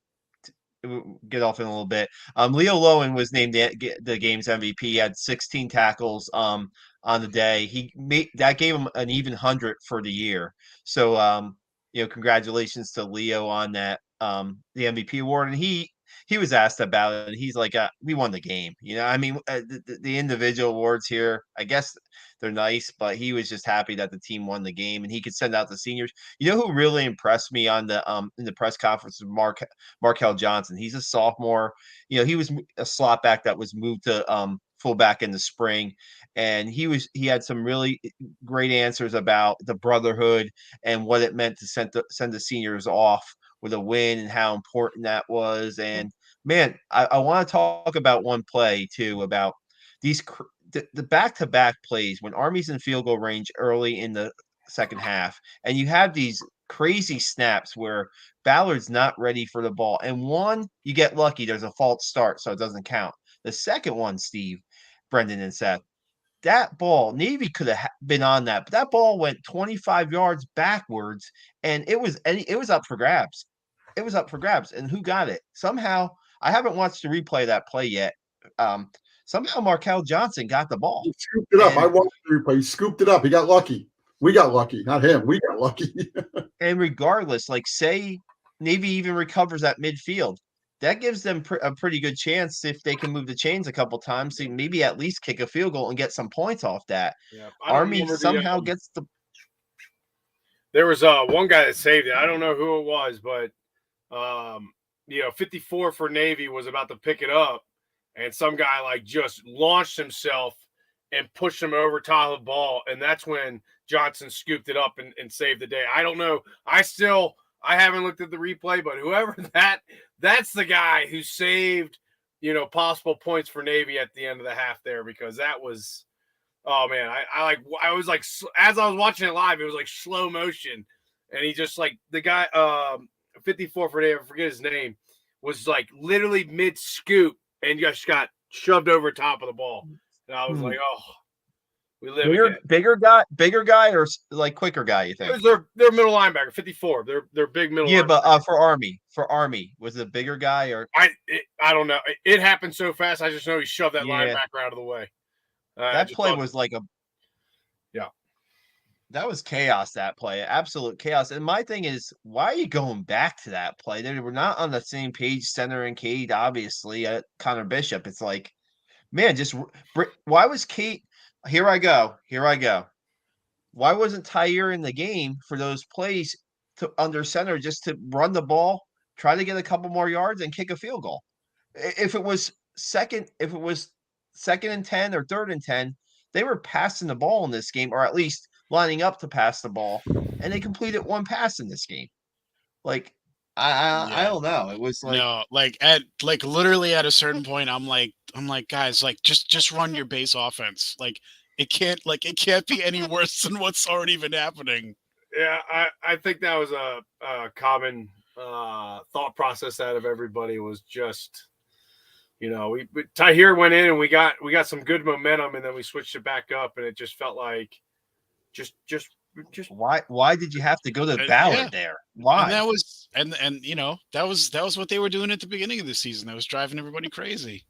get off in a little bit. Leo Lowen was named the game's MVP. He had 16 tackles on the day. He made that gave him an even 100 for the year. So congratulations to Leo on that the MVP award. And he was asked about it, and he's like, "We won the game." I mean, the individual awards here, I guess they're nice, but he was just happy that the team won the game, and he could send out the seniors. You know who really impressed me on the in the press conference was Markel Johnson. He's a sophomore. He was a slot back that was moved to fullback in the spring, and he had some really great answers about the brotherhood and what it meant to send the seniors off with a win and how important that was. And man, I want to talk about one play too about these the back-to-back plays when Army's in field goal range early in the second half, and you have these crazy snaps where Ballard's not ready for the ball. And one, you get lucky, there's a false start, so it doesn't count. The second one, Steve, Brendan, and Seth, that ball, Navy could have been on that, but that ball went 25 yards backwards, and it was up for grabs. It was up for grabs, and who got it? Somehow, I haven't watched the replay of that play yet. Somehow Markel Johnson got the ball. He scooped it up. I watched the replay. He scooped it up. He got lucky. We got lucky, not him. We got lucky. And regardless, like say Navy even recovers at midfield, that gives them a pretty good chance if they can move the chains a couple times to maybe at least kick a field goal and get some points off that. Yeah, Army somehow gets the. There was one guy that saved it. I don't know who it was, but 54 for Navy was about to pick it up, and some guy like just launched himself and pushed him over top of the ball, and that's when Johnson scooped it up and saved the day. I don't know. I haven't looked at the replay, but whoever that's the guy who saved, possible points for Navy at the end of the half there, because that was, oh man, I was like, as I was watching it live, it was like slow motion, and he just like the guy, 54 for Navy, I forget his name, was like literally mid scoop and just got shoved over top of the ball, and I was like, oh. We live bigger guy, or like quicker guy? You think? They're middle linebacker, 54. They're big middle. Yeah, linebacker. But for Army, was it a bigger guy or? I don't know. It happened so fast. I just know he shoved that linebacker out of the way. That play was like a. Yeah. That was chaos. That play, absolute chaos. And my thing is, why are you going back to that play? They were not on the same page, Center and Cade. Obviously, Connor Bishop. It's like, man, just why was Kate? Here I go. Why wasn't Tyre in the game for those plays to under center just to run the ball, try to get a couple more yards, and kick a field goal? If it was second and 10 or third and 10, they were passing the ball in this game, or at least lining up to pass the ball, and they completed one pass in this game. Like, I Yeah. don't know. It was like No, literally at a certain point, I'm like, guys, like just run your base offense. Like it can't be any worse than what's already been happening. Yeah, I think that was a common thought process out of everybody was just, we Tahir went in and we got some good momentum and then we switched it back up and it just felt like just why did you have to go to Yeah, Ballard there? Why? and that was and that was what they were doing at the beginning of the season. That was driving everybody crazy.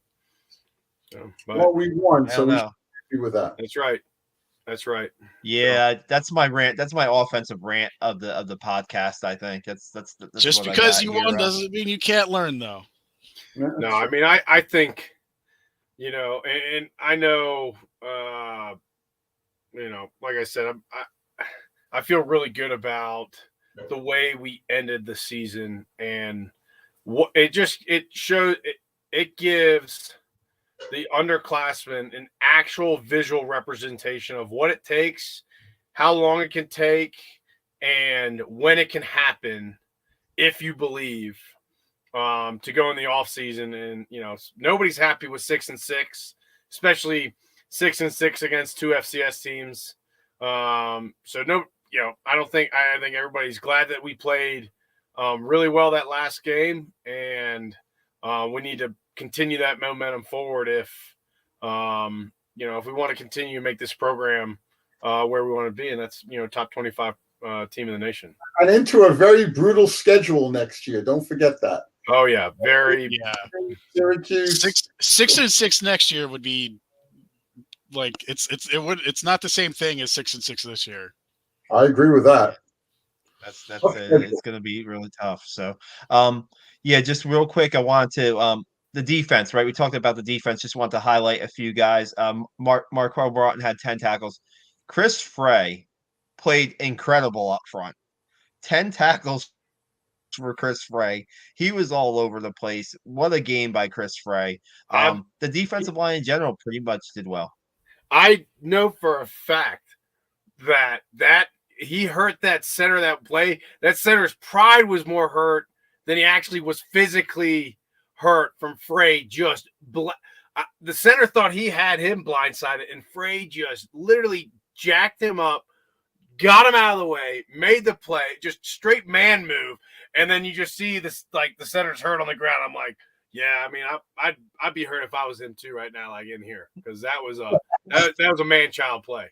Well, we won, I so don't we know. should be happy with that. That's right. Yeah, that's my rant. That's my offensive rant of the podcast. I think that's Just what I because got you here. won doesn't mean you can't learn, though. No, I mean, I think, and I know, like I said, I feel really good about the way we ended the season and what it shows. It gives the underclassmen an actual visual representation of what it takes, how long it can take, and when it can happen if you believe. To go in the off season, and nobody's happy with 6-6, especially 6-6 against two FCS teams. So no, I think everybody's glad that we played really well that last game, and we need to continue that momentum forward if if we want to continue to make this program where we want to be, and that's top 25 team in the nation. And into a very brutal schedule next year. Don't forget that. Oh yeah, very. Yeah, Syracuse 6-6 next year would be like it's not the same thing as 6-6 this year. I agree with that. That's it's going to be really tough. So, yeah, just real quick, I wanted to the defense, right? We talked about the defense. Just want to highlight a few guys. Marquel Broughton had 10 tackles. Chris Frey played incredible up front. 10 tackles for Chris Frey. He was all over the place. What a game by Chris Frey. The defensive line in general pretty much did well. I know for a fact that he hurt that center that play. That center's pride was more hurt than he actually was physically hurt from Frey. The center thought he had him blindsided, and Frey just literally jacked him up, got him out of the way, made the play, just straight man move. And then you just see this, like the center's hurt on the ground. I'm like, yeah, I mean, I'd be hurt if I was him too right now, like in here, because that was a man-child play.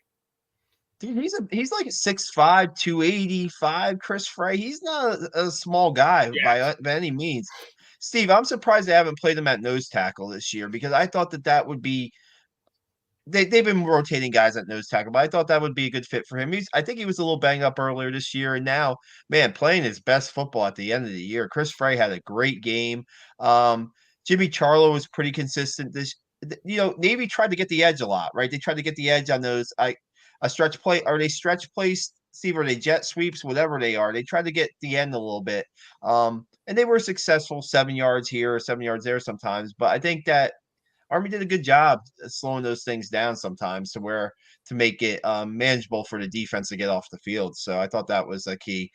Dude, he's like 6'5", 285. Chris Frey. He's not a small guy by any means. Steve, I'm surprised they haven't played him at nose tackle this year because I thought that would be. They've been rotating guys at nose tackle, but I thought that would be a good fit for him. I think he was a little banged up earlier this year, and now, man, playing his best football at the end of the year. Chris Frey had a great game. Jimmy Charlo was pretty consistent. Navy tried to get the edge a lot, right? They tried to get the edge on those. A stretch play. Are they stretch plays, Steve? Are they jet sweeps? Whatever they are, they tried to get the end a little bit. And they were successful, 7 yards here or 7 yards there sometimes. But I think that Army did a good job slowing those things down sometimes to make it manageable for the defense to get off the field. So I thought that was a key.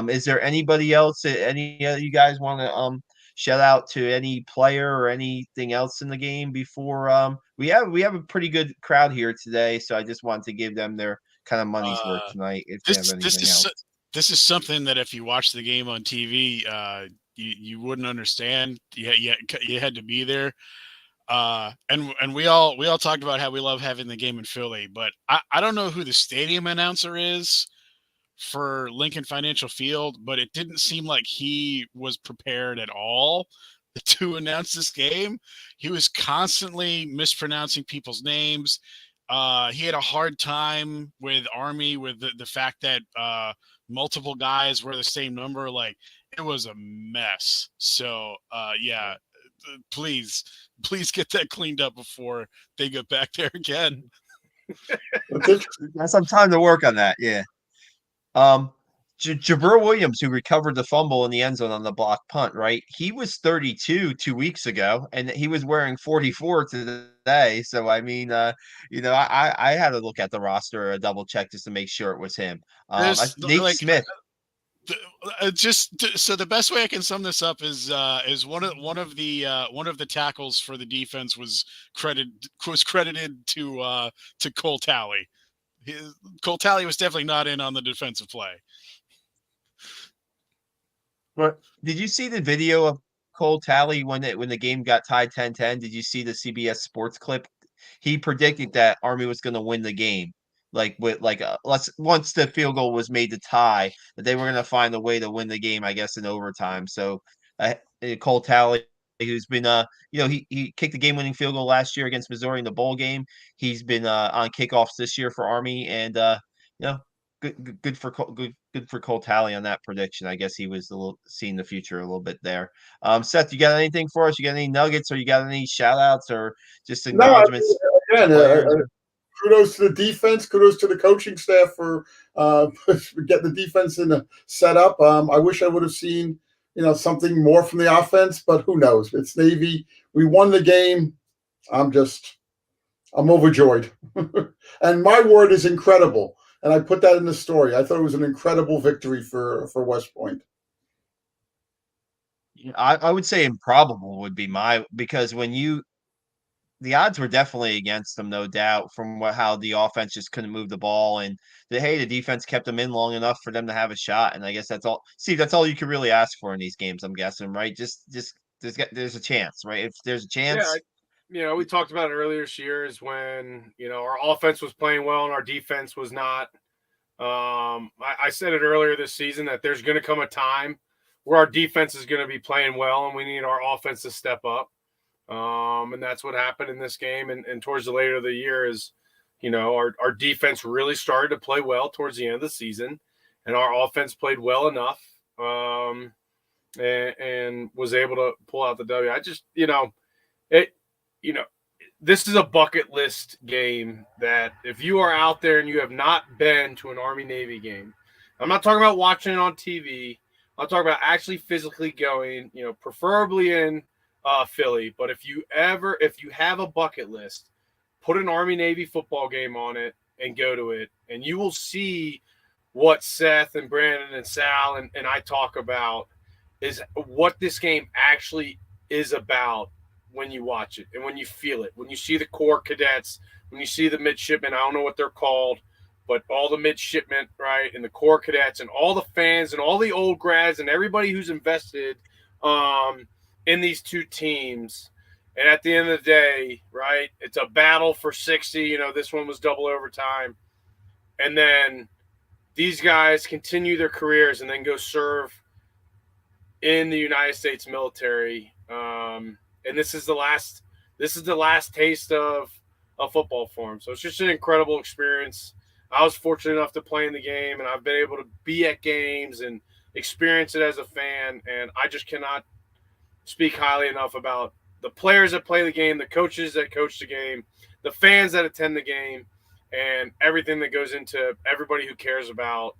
Is there anybody else? Any of you guys want to shout out to any player or anything else in the game before we have a pretty good crowd here today? So I just wanted to give them their kind of money's worth tonight. If they have anything else. This is something that if you watch the game on TV, you wouldn't understand. You had to be there. And we all talked about how we love having the game in Philly, but I don't know who the stadium announcer is for Lincoln Financial Field, but it didn't seem like he was prepared at all to announce this game. He was constantly mispronouncing people's names. He had a hard time with Army with the fact that multiple guys were the same number. Like, it was a mess. So yeah, please get that cleaned up before they get back there again. Got some time to work on that. Yeah. Jabril Williams, who recovered the fumble in the end zone on the block punt, right? He was 32 2 weeks ago, and he was wearing 44 today. So I mean, I had to look at the roster, a double check just to make sure it was him. Nate Smith. So the best way I can sum this up is one of the tackles for the defense was credited to Cole Talley. Cole Talley was definitely not in on the defensive play. But did you see the video of Cole Talley when the game got tied 10-10? Did you see the CBS Sports clip? He predicted that Army was going to win the game. Like with once the field goal was made to tie, that they were going to find a way to win the game, I guess, in overtime. So Cole Talley, who's been he kicked the game winning field goal last year against Missouri in the bowl game. He's been on kickoffs this year for Army, and good for Cole Talley on that prediction. I guess he was seeing the future a little bit there. Seth, you got anything for us? You got any nuggets, or you got any shout outs, or just acknowledgments? No, again, kudos to the defense. Kudos to the coaching staff for getting the defense set up. I wish I would have seen something more from the offense, but who knows? It's Navy. We won the game. I'm overjoyed. And my word is incredible. And I put that in the story. I thought it was an incredible victory for West Point. I would say improbable would be because the odds were definitely against them, no doubt, from how the offense just couldn't move the ball, and the defense kept them in long enough for them to have a shot. And I guess that's all. See, that's all you can really ask for in these games, I'm guessing, right? Just there's a chance, right? If there's a chance. Yeah, we talked about it earlier this year is when our offense was playing well and our defense was not. I said it earlier this season that there's going to come a time where our defense is going to be playing well and we need our offense to step up. And that's what happened in this game. And towards the later of the year is, our defense really started to play well towards the end of the season, and our offense played well enough and was able to pull out the W. I just, this is a bucket list game that if you are out there and you have not been to an Army-Navy game, I'm not talking about watching it on TV. I'm talking about actually physically going, preferably in Philly. But if you have a bucket list, put an Army-Navy football game on it and go to it, and you will see what Seth and Brandon and Sal and I talk about is what this game actually is about when you watch it and when you feel it, when you see the Corps cadets, when you see the midshipmen, I don't know what they're called, but all the midshipmen, right, and the Corps cadets and all the fans and all the old grads and everybody who's invested in these two teams. And at the end of the day, right, it's a battle for 60. This one was double overtime. And then these guys continue their careers and then go serve in the United States military. And this is the last taste of football for them. So it's just an incredible experience. I was fortunate enough to play in the game, and I've been able to be at games and experience it as a fan. And I just cannot speak highly enough about the players that play the game, the coaches that coach the game, the fans that attend the game, and everything that goes into everybody who cares about,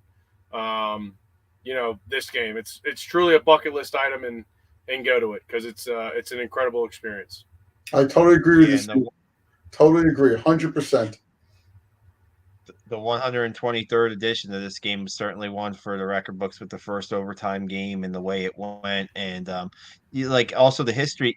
this game. It's truly a bucket list item, and go to it because it's an incredible experience. I totally agree with you. Totally agree, 100%. The 123rd edition of this game is certainly one for the record books with the first overtime game and the way it went, and also the history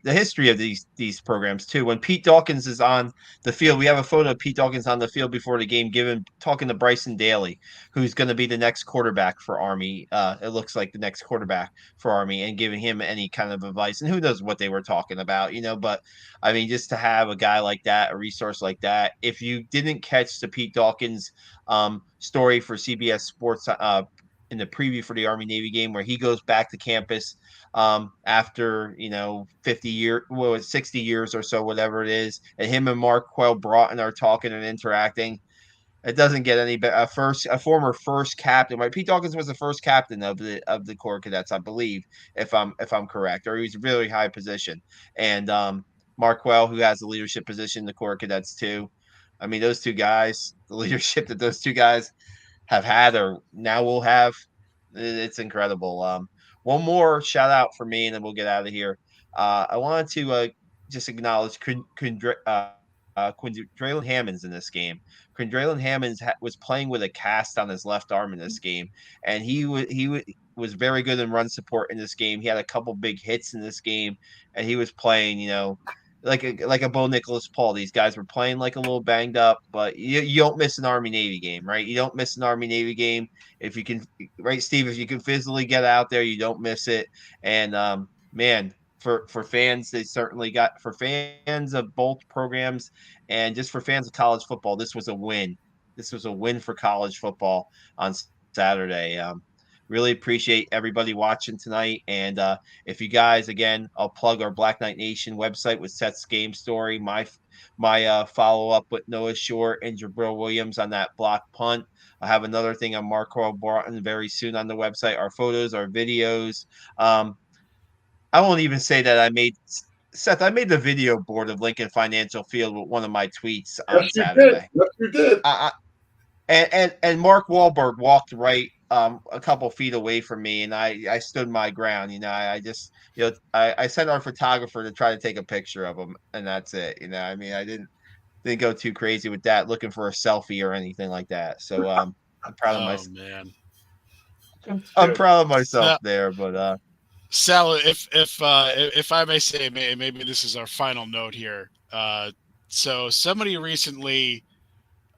of these programs too. When Pete Dawkins is on the field, we have a photo of Pete Dawkins on the field before the game, talking to Bryson Daly, who's going to be the next quarterback for Army. It looks like the next quarterback for Army, and giving him any kind of advice. And who knows what they were talking about, But I mean, just to have a guy like that, a resource like that. If you didn't catch the Pete Dawkins story for CBS Sports in the preview for the Army-Navy game, where he goes back to campus after 60 years or so, whatever it is, and him and Mark Quell Broughton are talking and interacting. It doesn't get any better. A former first captain, right? Pete Dawkins was the first captain of the Corps Cadets, I believe, if I'm correct, or he was a really high position. And Mark Quell, who has a leadership position in the Corps Cadets too. I mean, those two guys, the leadership that those two guys have had or now will have, it's incredible. One more shout out for me, and then we'll get out of here. I wanted to just acknowledge Quindrelin Hammonds in this game. Quindrelin Hammonds was playing with a cast on his left arm in this game, and was very good in run support in this game. He had a couple big hits in this game, and he was playing, like a Bo Nicholas Paul. These guys were playing like a little banged up, but you don't miss an Army Navy game, right? You don't miss an Army Navy game if you can, right, Steve? If you can physically get out there, you don't miss it. And man, for fans, they certainly got, for fans of both programs and just for fans of college football, this was a win. This was a win for college football on Saturday. Really appreciate everybody watching tonight. And if you guys, again, I'll plug our Black Knight Nation website with Seth's game story, my follow up with Noah Short and Jabril Williams on that block punt. I have another thing on Marco Broughton very soon on the website. Our photos, our videos. I won't even say that I made Seth. I made the video board of Lincoln Financial Field with one of my tweets on Saturday. Yes, you did. And Mark Wahlberg walked right a couple feet away from me, and I stood my ground. I just I sent our photographer to try to take a picture of him, and that's it. I mean, I didn't go too crazy with that, looking for a selfie or anything like that. So I'm proud of myself. Man. I'm proud of myself there, but Sal, if I may say, maybe this is our final note here. So somebody recently,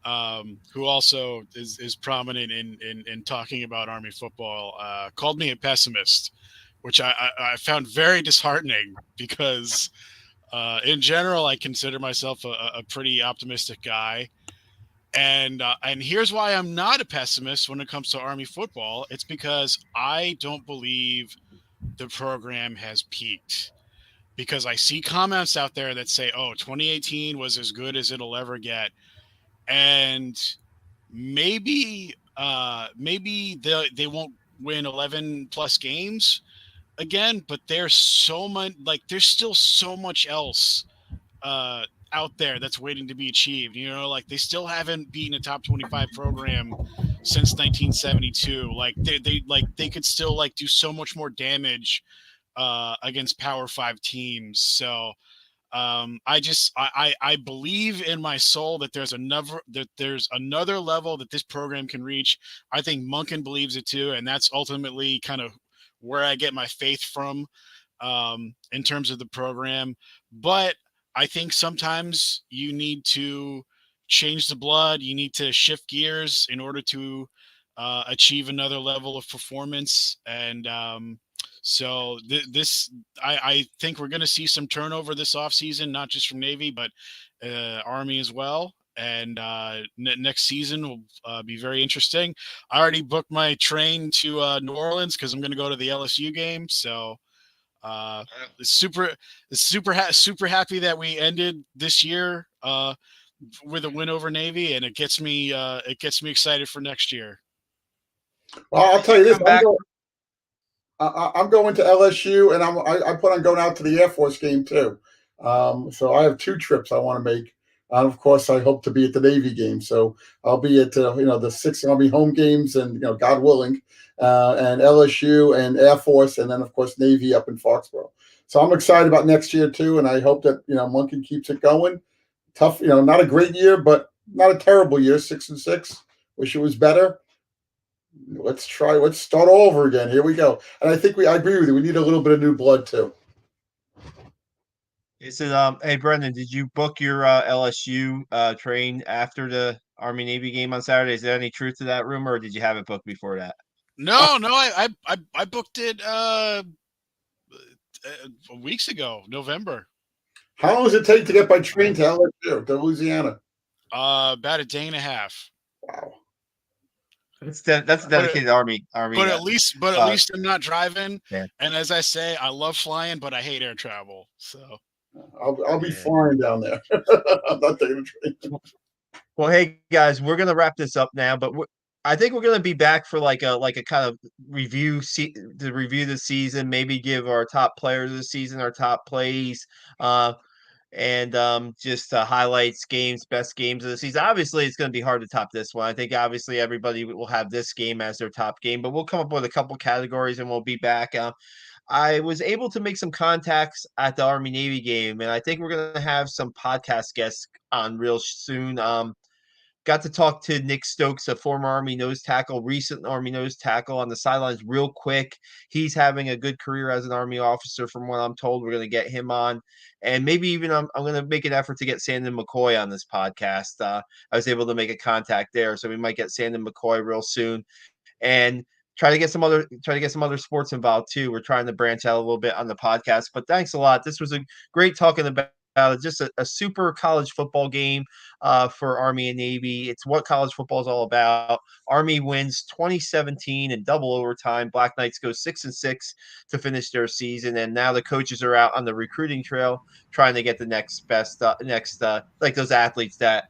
who also is prominent in talking about Army football, called me a pessimist, which I found very disheartening because, in general, I consider myself a pretty optimistic guy. And here's why I'm not a pessimist when it comes to Army football. It's because I don't believe the program has peaked, because I see comments out there that say, oh, 2018 was as good as it'll ever get. And maybe they won't win 11 plus games again, but there's there's still so much else out there that's waiting to be achieved. They still haven't beaten a top 25 program since 1972. They could still do so much more damage against Power 5 teams. So I believe in my soul that there's another level that this program can reach. I think Monken believes it too, and that's ultimately kind of where I get my faith from in terms of the program. But I think sometimes you need to change the blood. You need to shift gears in order to achieve another level of performance. And so I think we're going to see some turnover this offseason, not just from Navy, but Army as well. And next season will be very interesting. I already booked my train to New Orleans because I'm going to go to the LSU game. So super happy that we ended this year with a win over Navy, and it gets me excited for next year. Well, I'll tell you this. I'm going to LSU, and I plan on going out to the Air Force game too. So I have 2 trips I want to make. And of course, I hope to be at the Navy game. So I'll be at the 6th Army home games, and God willing, and LSU and Air Force, and then of course Navy up in Foxborough. So I'm excited about next year too, and I hope that Monken keeps it going. Tough, not a great year, but not a terrible year. 6-6. Wish it was better. Let's start all over again. Here we go. And I agree with you. We need a little bit of new blood too. Is it hey Brendan, did you book your LSU train after the Army Navy game on Saturday? Is there any truth to that rumor, or did you have it booked before that? No, I booked it weeks ago, November. How long does it take to get by train to LSU, to Louisiana? About a day and a half. Wow. That's a dedicated Army. But at least I'm not driving. Yeah. And as I say, I love flying, but I hate air travel. So I'll be flying down there. I'm not taking a train. Well, hey guys, we're gonna wrap this up now, but I think we're gonna be back for like a kind of review the season, maybe give our top players of the season, our top plays, and just highlights, best games of the season. Obviously, it's going to be hard to top this one. I think obviously everybody will have this game as their top game, but we'll come up with a couple categories and we'll be back. I was able to make some contacts at the Army Navy game, and I think we're going to have some podcast guests on real soon. Got to talk to Nick Stokes, a former Army nose tackle, recent Army nose tackle on the sidelines real quick. He's having a good career as an Army officer from what I'm told. We're going to get him on. And maybe even I'm going to make an effort to get Sandon McCoy on this podcast. I was able to make a contact there. So we might get Sandon McCoy real soon. And try to get some other sports involved too. We're trying to branch out a little bit on the podcast. But thanks a lot. This was a great talking about just a super college football game for Army and Navy. It's what college football is all about. Army wins 2017 in double overtime. Black Knights go 6-6 to finish their season, and now the coaches are out on the recruiting trail trying to get the next best, like those athletes that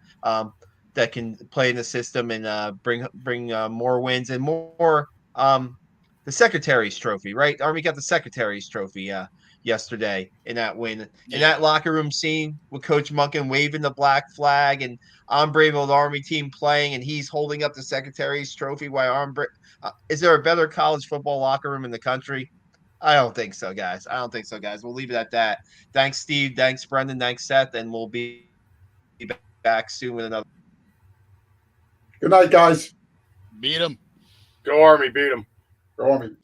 can play in the system and bring more wins and more. The Secretary's Trophy, right? Army got the Secretary's Trophy yesterday in that win. In that locker room scene with Coach Munkin waving the black flag and Ombre the Army team playing, and he's holding up the Secretary's Trophy while is there a better college football locker room in the country? I don't think so, guys. We'll leave it at that. Thanks, Steve. Thanks, Brendan. Thanks, Seth. And we'll be back soon with another. Good night, guys. Beat them. Go Army, beat them. Go Army.